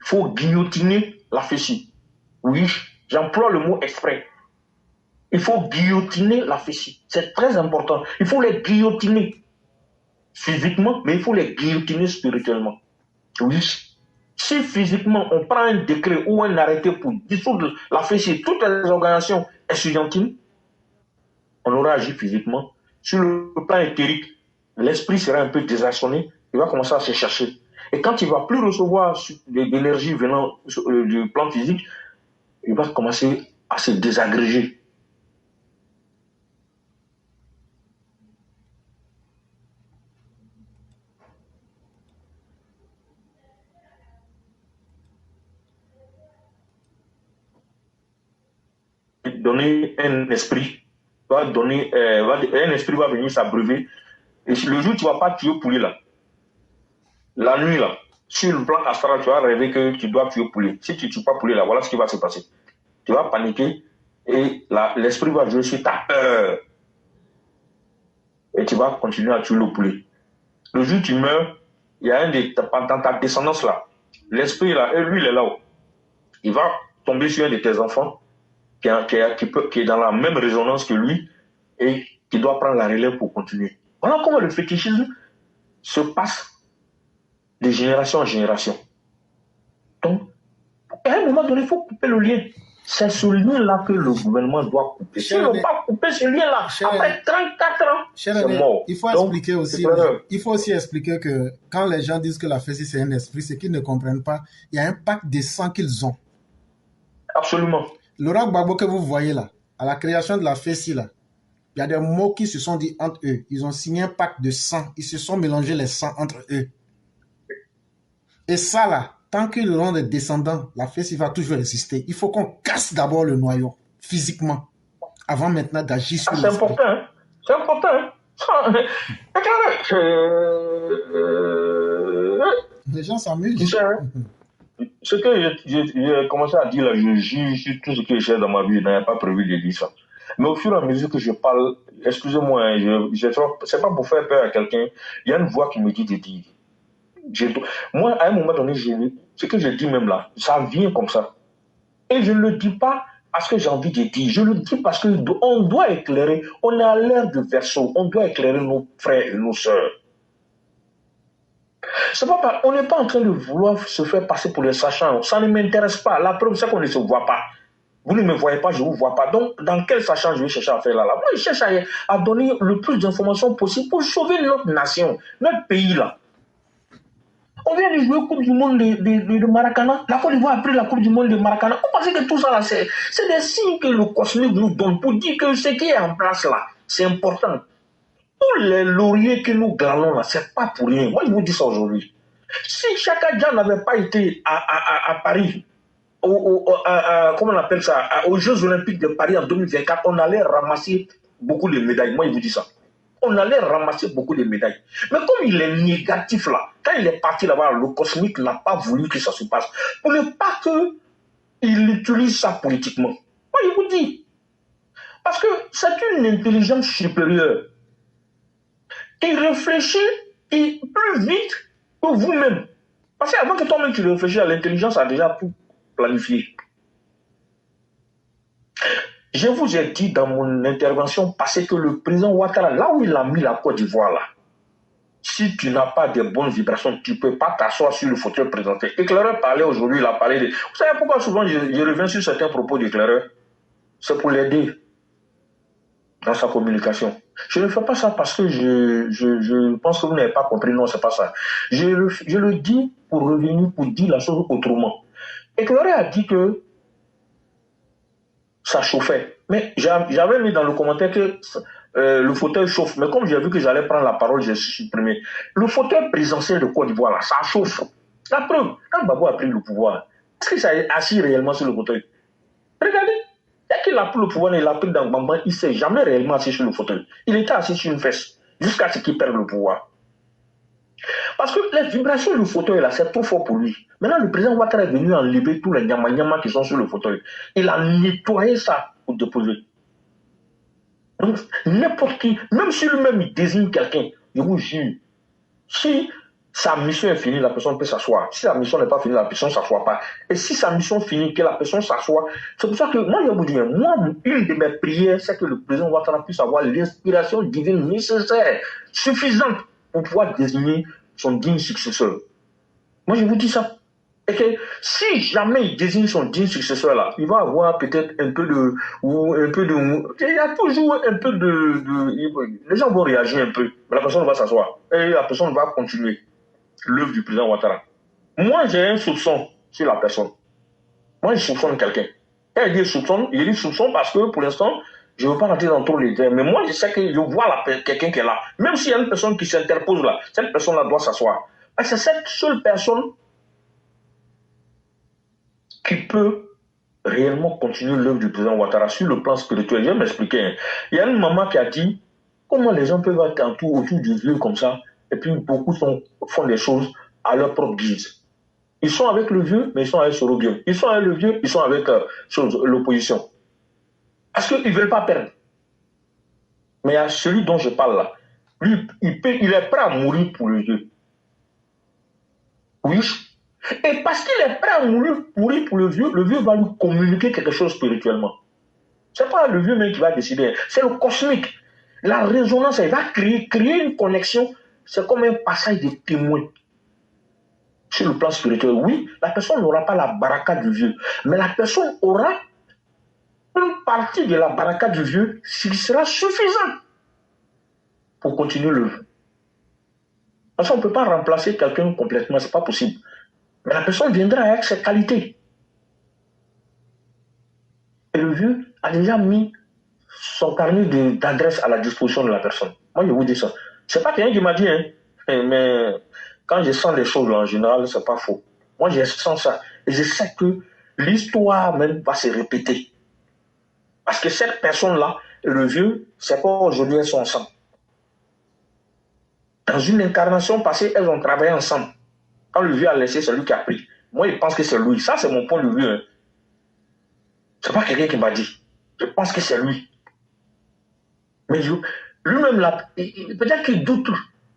Il faut guillotiner la Fessi. Oui, j'emploie le mot exprès. Il faut guillotiner la Fessi. C'est très important. Il faut les guillotiner physiquement, mais il faut les guillotiner spirituellement. Oui. Si physiquement on prend un décret ou un arrêté pour dissoudre la Fessi, toutes les organisations estudiantines, on aura agi physiquement. Sur le plan éthérique, l'esprit sera un peu désarçonné, il va commencer à se chercher. Et quand il ne va plus recevoir d'énergie venant du plan physique, il va commencer à se désagréger. Donner un esprit, un esprit va venir s'abreuver. Et le jour où tu ne vas pas tuer poulet là, la nuit là, sur le plan astral, tu vas rêver que tu dois tuer poulet. Si tu ne tues pas poulet là, voilà ce qui va se passer. Tu vas paniquer et l'esprit va jouer sur ta peur. Et tu vas continuer à tuer le poulet. Le jour où tu meurs, il y a dans ta descendance là, l'esprit là, et lui il est là-haut. Il va tomber sur un de tes enfants qui est dans la même résonance que lui et qui doit prendre la relève pour continuer. Voilà comment le fétichisme se passe de génération en génération. Donc, à un moment donné, il faut couper le lien. C'est ce lien-là que le gouvernement doit couper. S'ils n'ont pas coupé ce lien-là, après 34 ans, c'est mort. Il faut aussi expliquer que quand les gens disent que la fessée c'est un esprit, c'est qu'ils ne comprennent pas. Il y a un pacte de sang qu'ils ont. Absolument. Laurent Gbagbo que vous voyez là, à la création de la fessée là, il y a des mots qui se sont dit entre eux. Ils ont signé un pacte de sang. Ils se sont mélangés les sangs entre eux. Et ça là, tant qu'ils auront des descendants, la fessée va toujours exister. Il faut qu'on casse d'abord le noyau, physiquement, avant maintenant d'agir sur c'est important, hein? C'est important, hein? Les gens s'amusent. Tu sais, hein? Ce que j'ai commencé à dire là, je juge sur tout ce que j'ai dans ma vie, je n'avais pas prévu de dire ça. Mais au fur et à mesure que je parle, excusez-moi, c'est pas pour faire peur à quelqu'un, il y a une voix qui me dit de dire. Moi, à un moment donné, ce que je dis même là, ça vient comme ça. Et je ne le dis pas parce que j'ai envie de dire, je le dis parce qu'on doit éclairer, on est à l'ère de Verseau, on doit éclairer nos frères et nos sœurs. On n'est pas en train de vouloir se faire passer pour les sachants. Ça ne m'intéresse pas. La preuve, c'est qu'on ne se voit pas. Vous ne me voyez pas, je ne vous vois pas. Donc, dans quel sachant je vais chercher à faire là? Moi, je cherche à donner le plus d'informations possible pour sauver notre nation, notre pays là. On vient de jouer la Coupe du Monde de Maracana. La Côte d'Ivoire a pris la Coupe du Monde de Maracana. On pense que tout ça là, c'est des signes que le cosmique nous donne pour dire que ce qui est en place là, c'est important. Tous les lauriers que nous glanons là, c'est pas pour rien. Moi, je vous dis ça aujourd'hui. Si Chaka Dia n'avait pas été à Paris, comment on appelle ça, aux Jeux Olympiques de Paris en 2024, on allait ramasser beaucoup de médailles. Moi, je vous dis ça. On allait ramasser beaucoup de médailles. Mais comme il est négatif là, quand il est parti là-bas, le cosmique n'a pas voulu que ça se passe. Pour ne pas qu'il utilise ça politiquement. Moi, je vous dis. Parce que c'est une intelligence supérieure qui réfléchit et plus vite que vous-même. Parce qu'avant que toi-même tu réfléchis à l'intelligence, a déjà tout planifié. Je vous ai dit dans mon intervention passée que le président Ouattara, là où il a mis la Côte d'Ivoire, là, si tu n'as pas de bonnes vibrations, tu ne peux pas t'asseoir sur le fauteuil présenté. Éclaireur parlait aujourd'hui, il a parlé de... Vous savez pourquoi souvent je reviens sur certains propos d'Éclaireur? C'est pour l'aider dans sa communication. Je ne fais pas ça parce que je pense que vous n'avez pas compris. Non, c'est pas ça. Je le dis pour revenir, pour dire la chose autrement. Éclaireur a dit que ça chauffait. Mais j'avais mis dans le commentaire que le fauteuil chauffe. Mais comme j'ai vu que j'allais prendre la parole, j'ai supprimé. Le fauteuil présidentiel de Côte d'Ivoire, là, ça chauffe. La preuve, quand Gbagbo a pris le pouvoir, est-ce qu'il s'est assis réellement sur le fauteuil? Regardez, dès qu'il a pris le pouvoir, il a pris dans Gbagbo, il ne s'est jamais réellement assis sur le fauteuil. Il était assis sur une fesse, jusqu'à ce qu'il perde le pouvoir. Parce que les vibrations du fauteuil, là, c'est trop fort pour lui. Maintenant, le président Ouattara est venu enlever tous les nyama-nyama qui sont sur le fauteuil. Il a nettoyé ça pour déposer. Donc, n'importe qui, même si lui-même il désigne quelqu'un, je vous jure, si sa mission est finie, la personne peut s'asseoir. Si sa mission n'est pas finie, la personne ne s'assoit pas. Et si sa mission est finie, que la personne s'assoit, c'est pour ça que moi, je vous dis, moi, une de mes prières, c'est que le président Ouattara puisse avoir l'inspiration divine nécessaire, suffisante, pour pouvoir désigner son digne successeur. Moi, je vous dis ça. Et que si jamais il désigne son digne successeur là, il va avoir peut-être un peu de... Il y a toujours un peu de... Les gens vont réagir un peu, mais la personne va s'asseoir. Et la personne va continuer. l'œuvre du président Ouattara. Moi, j'ai un soupçon sur la personne. Moi, je soupçonne quelqu'un. Quand il dit soupçon parce que pour l'instant, je ne veux pas rentrer dans tous les détails. Mais moi, je sais que je vois quelqu'un qui est là. Même s'il y a une personne qui s'interpose là, cette personne-là doit s'asseoir. C'est cette seule personne qui peut réellement continuer l'œuvre du président Ouattara sur le plan spirituel. Je vais m'expliquer. Hein. Il y a une maman qui a dit comment les gens peuvent être autour du vieux comme ça, et puis beaucoup font des choses à leur propre guise. Ils sont avec le vieux, mais ils sont avec Sorobio. Ils sont avec le vieux, ils sont avec l'opposition. Parce qu'ils ne veulent pas perdre. Mais il y a celui dont je parle là. Lui, il est prêt à mourir pour le vieux. Oui. Et parce qu'il est prêt à mourir pour le vieux va lui communiquer quelque chose spirituellement. Ce n'est pas le vieux même qui va décider. C'est le cosmique. La résonance, il va créer une connexion. C'est comme un passage de témoin. Sur le plan spirituel, oui, la personne n'aura pas la baraka du vieux, mais la personne aura une partie de la baraka du vieux qui sera suffisante pour continuer l'œuvre. Parce qu'on ne peut pas remplacer quelqu'un complètement, ce n'est pas possible. Mais la personne viendra avec ses qualités. Et le vieux a déjà mis son carnet d'adresse à la disposition de la personne. Moi, je vous dis ça. Ce n'est pas quelqu'un qui m'a dit, hein, mais quand je sens les choses là, en général, ce n'est pas faux. Moi, je sens ça. Et je sais que l'histoire même va se répéter. Parce que cette personne-là et le vieux, c'est pas aujourd'hui, elles sont ensemble. Dans une incarnation passée, elles ont travaillé ensemble. Quand le vieux a laissé, c'est lui qui a pris. Moi, je pense que c'est lui. Ça, c'est mon point de vue. Hein. Ce n'est pas quelqu'un qui m'a dit. Je pense que c'est lui. Mais lui-même, peut-être qu'il doute.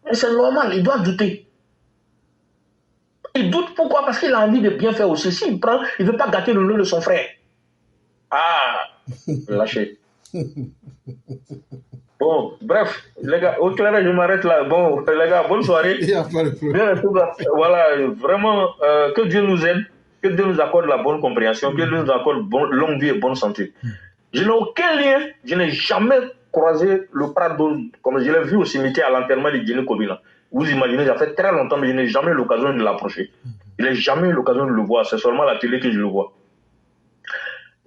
Mais c'est normal, il doit douter. Il doute pourquoi? Parce qu'il a envie de bien faire aussi. S'il prend, il ne veut pas gâter le nom de son frère. Ah, lâché. Bon, bref, les gars, au clair, je m'arrête là. Bon, les gars, bonne soirée. Il n'y a pas de problème. Voilà, vraiment, que Dieu nous aide, que Dieu nous accorde la bonne compréhension, que Dieu nous accorde longue vie et bonne santé. Je n'ai aucun lien, je n'ai jamais croisé le Prado, comme je l'ai vu au cimetière à l'enterrement de Guinée Kobila. Vous imaginez, ça fait très longtemps, mais je n'ai jamais eu l'occasion de l'approcher. Je n'ai jamais eu l'occasion de le voir, c'est seulement à la télé que je le vois.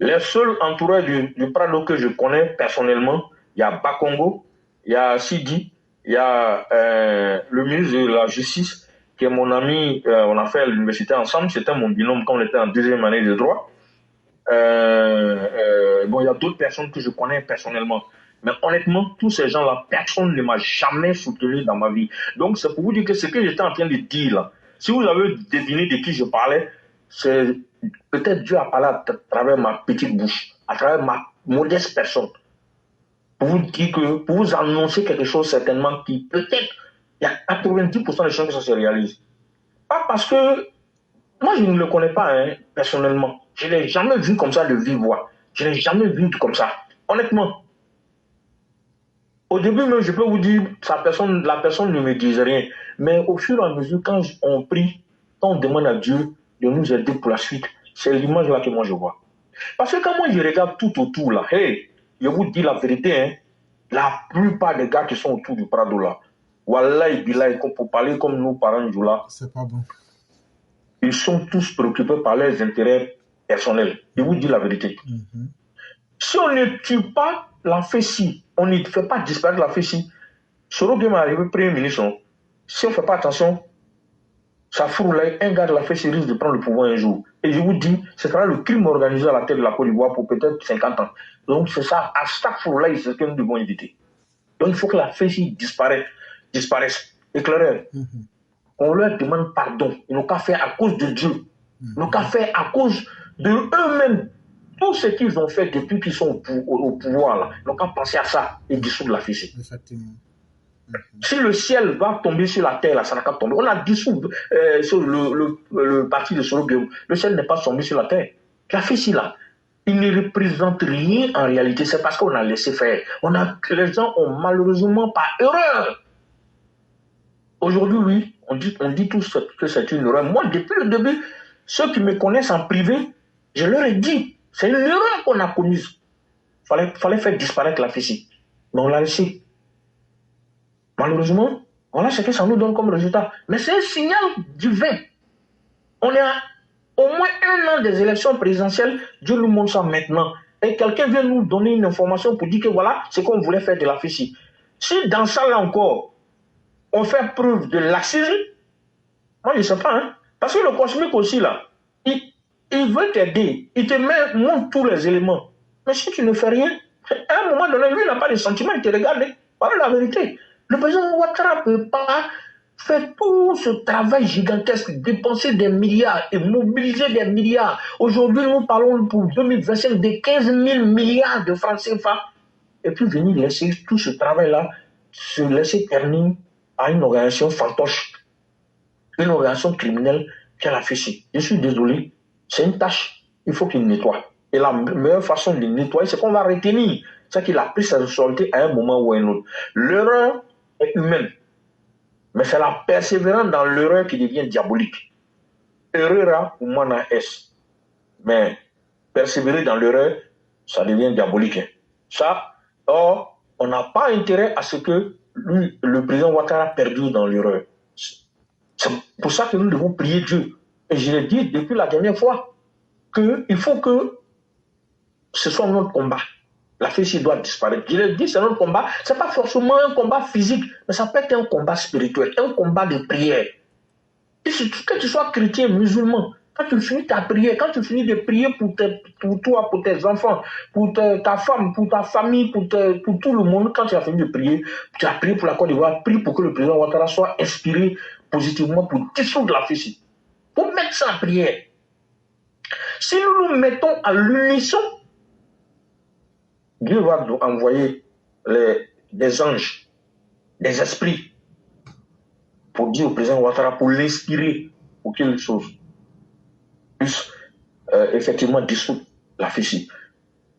Les seuls entourages du Prado que je connais personnellement, il y a Bakongo, il y a Sidi, il y a le ministre de la Justice, qui est mon ami, on a fait l'université ensemble, c'était mon binôme quand on était en deuxième année de droit. Bon, il y a d'autres personnes que je connais personnellement. Mais honnêtement, tous ces gens-là, personne ne m'a jamais soutenu dans ma vie. Donc, c'est pour vous dire que ce que j'étais en train de dire là, si vous avez deviné de qui je parlais, c'est peut-être Dieu a parlé à travers ma petite bouche, à travers ma modeste personne. Pour vous dire que, pour vous annoncer quelque chose certainement qui, peut-être, il y a 90% des chances que ça se réalise. Pas parce que, moi je ne le connais pas, hein, personnellement. Je ne l'ai jamais vu comme ça de vive voix. Je ne l'ai jamais vu comme ça. Honnêtement. Au début même, je peux vous dire, la personne ne me disait rien. Mais au fur et à mesure, quand on prie, quand on demande à Dieu de nous aider pour la suite, c'est l'image là que moi je vois. Parce que quand moi je regarde tout autour là, hey, je vous dis la vérité, hein, la plupart des gars qui sont autour du Prado là, Wallahi Billahi, pour parler comme nous parents du là, c'est pas bon. Ils sont tous préoccupés par leurs intérêts personnels. Je vous dis la vérité. Si on ne tue pas la Fessi, on ne fait pas disparaître la Fessi, Sorobio m'est arrivé Premier ministre. Si on ne fait pas attention, ça fout là, un gars de la Fessi risque de prendre le pouvoir un jour. Et je vous dis, ce sera le crime organisé à la tête de la Côte d'Ivoire pour peut-être 50 ans. Donc c'est ça, à chaque fois là, c'est ce que nous devons éviter. Donc il faut que la Fessi disparaisse. Éclaireur. On leur demande pardon. Ils n'ont qu'à faire à cause de Dieu. Ils n'ont qu'à faire à cause de eux-mêmes. Tout ce qu'ils ont fait depuis qu'ils sont au pouvoir, là, ils n'ont qu'à penser à ça et dissoudre la Fessi. Effectivement. Si le ciel va tomber sur la terre, là, ça n'a qu'à tomber. On a dissous sur le parti de Sorobio. Le ciel n'est pas tombé sur la terre. La Fessi, là, il ne représente rien en réalité. C'est parce qu'on a laissé faire. Les gens ont malheureusement par erreur. Aujourd'hui, oui, on dit tous que c'est une erreur. Moi, depuis le début, ceux qui me connaissent en privé, je leur ai dit, c'est une erreur qu'on a commise. Fallait faire disparaître la Fessi. Mais on l'a laissé. Malheureusement, Voilà ce que ça nous donne comme résultat. Mais c'est un signal divin. On est à au moins 1 an des élections présidentielles, Dieu nous montre ça maintenant. Et quelqu'un vient nous donner une information pour dire que voilà, c'est qu'on voulait faire de la fessée. Si dans ça là encore, on fait preuve de laxisme, moi je ne sais pas, hein. Parce que le cosmique aussi là, il veut t'aider, il te montre tous les éléments. Mais si tu ne fais rien, à un moment donné, lui il n'a pas de sentiments, il te regarde. Voilà la vérité. Le président Ouattara ne peut pas faire tout ce travail gigantesque, dépenser des milliards et mobiliser des milliards. Aujourd'hui, nous parlons pour 2025 de 15 000 milliards de francs CFA. Et puis venir laisser tout ce travail-là se laisser ternir à une organisation fantoche, une organisation criminelle qui a la fessée. Je suis désolé, c'est une tâche. Il faut qu'il nettoie. Et la meilleure façon de nettoyer, c'est qu'on va retenir. C'est qu'il a pris sa responsabilité à un moment ou à un autre. L'erreur est humaine. Mais c'est la persévérance dans l'erreur qui devient diabolique. Erreur ou mana S. Mais persévérer dans l'erreur, ça devient diabolique. Ça, or, on n'a pas intérêt à ce que lui, le président Ouattara perdure dans l'erreur. C'est pour ça que nous devons prier Dieu. Et je l'ai dit depuis la dernière fois, qu'il faut que ce soit notre combat. La fessée doit disparaître. Je l'ai dit, c'est notre combat. Ce n'est pas forcément un combat physique, mais ça peut être un combat spirituel, un combat de prière. Que tu sois chrétien, musulman, quand tu finis ta prière, quand tu finis de prier pour toi, pour tes enfants, pour ta femme, pour ta famille, pour tout le monde, quand tu as fini de prier, tu as prié pour la Côte d'Ivoire, prie pour que le président Ouattara soit inspiré positivement pour dissoudre la fessée. Pour mettre ça en prière. Si nous nous mettons à l'unisson, Dieu va nous envoyer des anges, des esprits, pour dire au président Ouattara, pour l'inspirer, pour qu'il puisse effectivement dissoudre la fessée.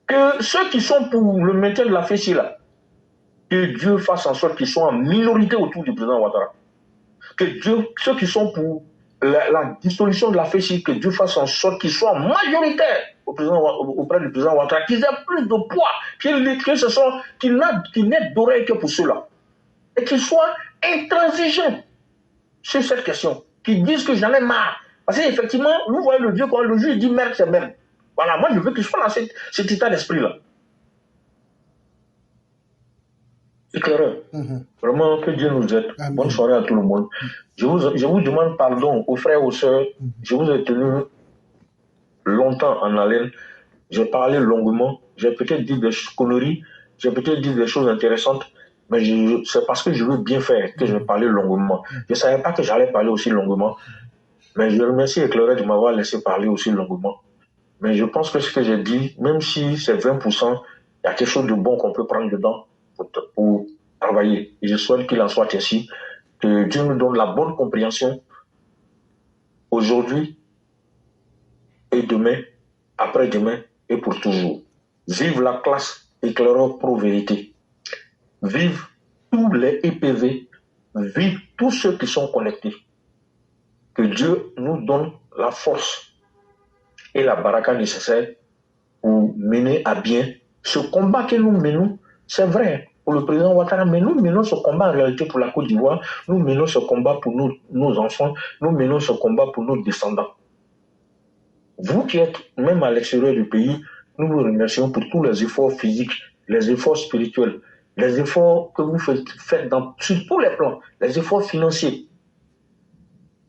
Que ceux qui sont pour le maintien de la fessée là, que Dieu fasse en sorte qu'ils soient en minorité autour du président Ouattara. Que ceux qui sont pour la dissolution de la fessée, que Dieu fasse en sorte qu'ils soient majoritaires auprès du président Ouattara, qu'ils aient plus de poids, qu'ils n'aient d'oreilles que pour ceux-là. Et qu'ils soient intransigeants sur cette question, qu'ils disent que j'en ai marre. Parce qu'effectivement, vous voyez le Dieu, quand le juge dit merde, c'est merde. Voilà, moi je veux que je sois dans cet état d'esprit-là. Éclaireur. Vraiment, que Dieu nous aide. Amen. Bonne soirée à tout le monde. Je vous demande pardon aux frères, aux sœurs. Je vous ai tenu longtemps en haleine. J'ai parlé longuement. J'ai peut-être dit des conneries. J'ai peut-être dit des choses intéressantes. Mais c'est parce que je veux bien faire que je vais parler longuement. Je ne savais pas que j'allais parler aussi longuement. Mais je remercie Éclaireur de m'avoir laissé parler aussi longuement. Mais je pense que ce que j'ai dit, même si c'est 20%, il y a quelque chose de bon qu'on peut prendre dedans pour travailler. Et je souhaite qu'il en soit ainsi, que Dieu nous donne la bonne compréhension aujourd'hui et demain, après-demain et pour toujours. Vive la classe Éclaireur pro-vérité. Vive tous les EPV. Vive tous ceux qui sont connectés. Que Dieu nous donne la force et la baraka nécessaire pour mener à bien ce combat que nous menons. C'est vrai, pour le président Ouattara, mais nous menons ce combat en réalité pour la Côte d'Ivoire, nous menons ce combat pour nos enfants, nous menons ce combat pour nos descendants. Vous qui êtes même à l'extérieur du pays, nous vous remercions pour tous les efforts physiques, les efforts spirituels, les efforts que vous faites sur tous les plans, les efforts financiers,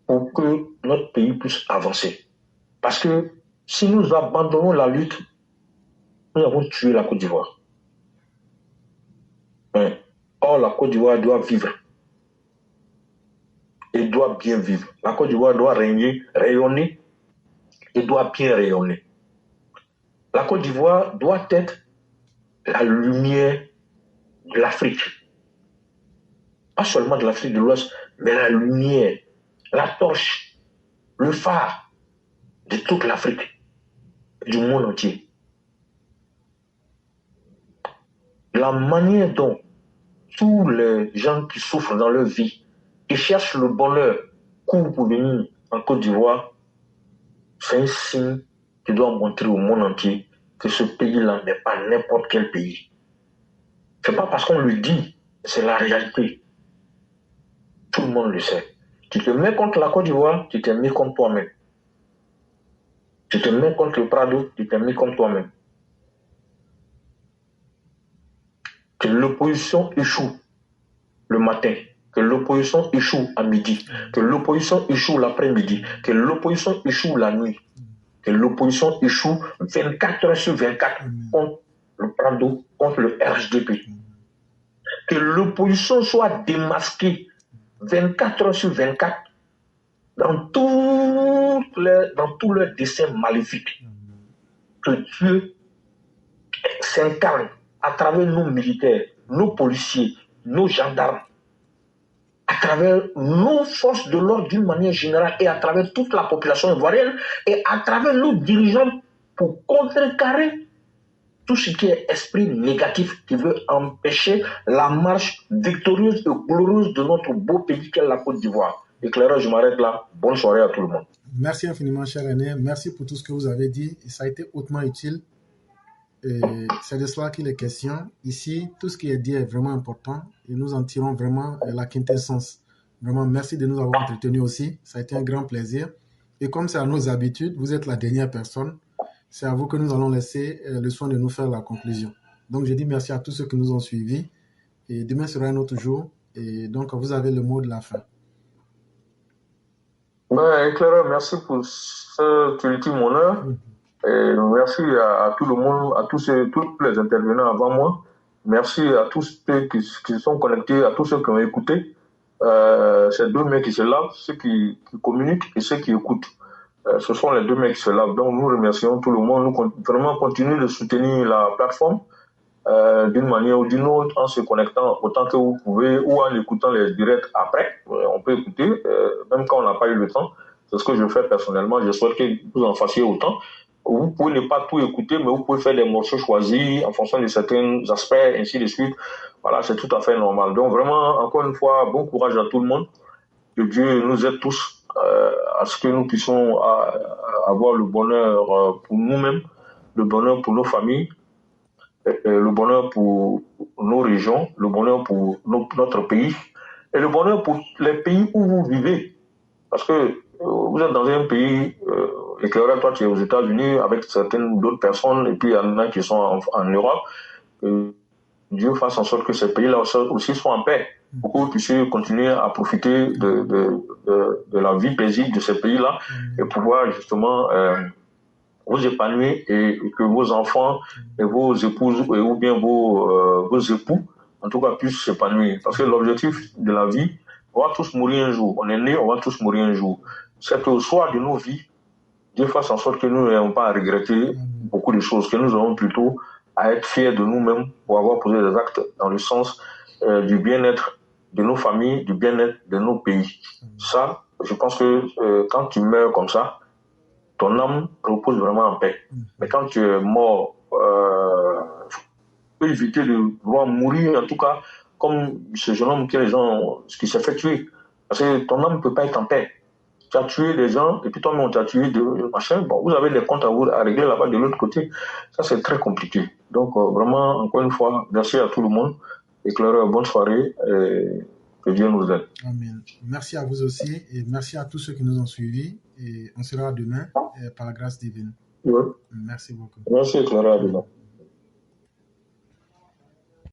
pour que notre pays puisse avancer. Parce que si nous abandonnons la lutte, nous avons tué la Côte d'Ivoire. Or, la Côte d'Ivoire doit vivre. Et doit bien vivre. La Côte d'Ivoire doit rayonner et doit bien rayonner. La Côte d'Ivoire doit être la lumière de l'Afrique. Pas seulement de l'Afrique de l'Ouest, mais la lumière, la torche, le phare de toute l'Afrique, du monde entier. La manière dont tous les gens qui souffrent dans leur vie, qui cherchent le bonheur, courent pour venir en Côte d'Ivoire, c'est un signe qui doit montrer au monde entier que ce pays-là n'est pas n'importe quel pays. Ce n'est pas parce qu'on le dit, c'est la réalité. Tout le monde le sait. Tu te mets contre la Côte d'Ivoire, tu t'es mis contre toi-même. Tu te mets contre le Prado, tu t'es mis contre toi-même. Que l'opposition échoue le matin, que l'opposition échoue à midi, que l'opposition échoue l'après-midi, que l'opposition échoue la nuit, que l'opposition échoue 24 heures sur 24 contre le Prado, contre le RHDP. Que l'opposition soit démasquée 24 heures sur 24 dans tous leurs desseins maléfiques. Que Dieu s'incarne à travers nos militaires, nos policiers, nos gendarmes, à travers nos forces de l'ordre d'une manière générale et à travers toute la population ivoirienne et à travers nos dirigeants pour contrecarrer tout ce qui est esprit négatif qui veut empêcher la marche victorieuse et glorieuse de notre beau pays qu'est la Côte d'Ivoire. Éclaireur, je m'arrête là. Bonne soirée à tout le monde. Merci infiniment, cher René. Merci pour tout ce que vous avez dit. Et ça a été hautement utile. Et c'est de cela qu'il est question. Ici, tout ce qui est dit est vraiment important et nous en tirons vraiment la quintessence. Vraiment, merci de nous avoir entretenus aussi. Ça a été un grand plaisir. Et comme c'est à nos habitudes, vous êtes la dernière personne. C'est à vous que nous allons laisser le soin de nous faire la conclusion. Donc, je dis merci à tous ceux qui nous ont suivis. Et demain sera un autre jour. Et donc, vous avez le mot de la fin. Éclaireur, merci pour cet ultime honneur. Et merci à tout le monde, à tous les intervenants avant moi. Merci à tous ceux qui se sont connectés, à tous ceux qui ont écouté. C'est deux mecs qui se lavent, ceux qui communiquent et ceux qui écoutent. Ce sont les deux mecs qui se lavent. Donc nous remercions tout le monde. Nous vraiment continuer de soutenir la plateforme d'une manière ou d'une autre en se connectant autant que vous pouvez ou en écoutant les directs après. On peut écouter, même quand on n'a pas eu le temps. C'est ce que je fais personnellement. Je souhaite que vous en fassiez autant. Vous pouvez ne pas tout écouter, mais vous pouvez faire des morceaux choisis en fonction de certains aspects, ainsi de suite. Voilà, c'est tout à fait normal. Donc vraiment, encore une fois, bon courage à tout le monde. Que Dieu nous aide tous à ce que nous puissions avoir le bonheur pour nous-mêmes, le bonheur pour nos familles, le bonheur pour nos régions, le bonheur pour notre pays et le bonheur pour les pays où vous vivez. Parce que vous êtes dans un pays, éclaireur, toi tu es aux États-Unis avec certaines d'autres personnes et puis il y en a qui sont en Europe. Dieu fasse en sorte que ces pays-là aussi soient en paix pour que vous puissiez continuer à profiter de la vie paisible de ces pays-là et pouvoir justement vous épanouir et que vos enfants et vos épouses ou bien vos époux en tout cas puissent s'épanouir. Parce que l'objectif de la vie, on va tous mourir un jour. On est né, on va tous mourir un jour. C'est qu'au soir de nos vies, Dieu fasse en sorte que nous n'ayons pas à regretter beaucoup de choses, que nous ayons plutôt à être fiers de nous-mêmes pour avoir posé des actes dans le sens du bien-être de nos familles, du bien-être de nos pays. Ça, je pense que quand tu meurs comme ça, ton âme repose vraiment en paix. Mais quand tu es mort, tu peux éviter de vouloir mourir, en tout cas, comme ce jeune homme qui s'est fait tuer. Parce que ton âme ne peut pas être en paix. Tu as tué des gens, et puis toi-même, on t'a tué de machin. Bon, vous avez des comptes à régler là-bas de l'autre côté. Ça, c'est très compliqué. Donc, vraiment, encore une fois, merci à tout le monde. Éclaireur, bonne soirée, et que Dieu nous aide. Amen. Merci à vous aussi, et merci à tous ceux qui nous ont suivis. Et on sera demain, par la grâce divine. Oui. Merci beaucoup. Merci, Éclaireur, à demain.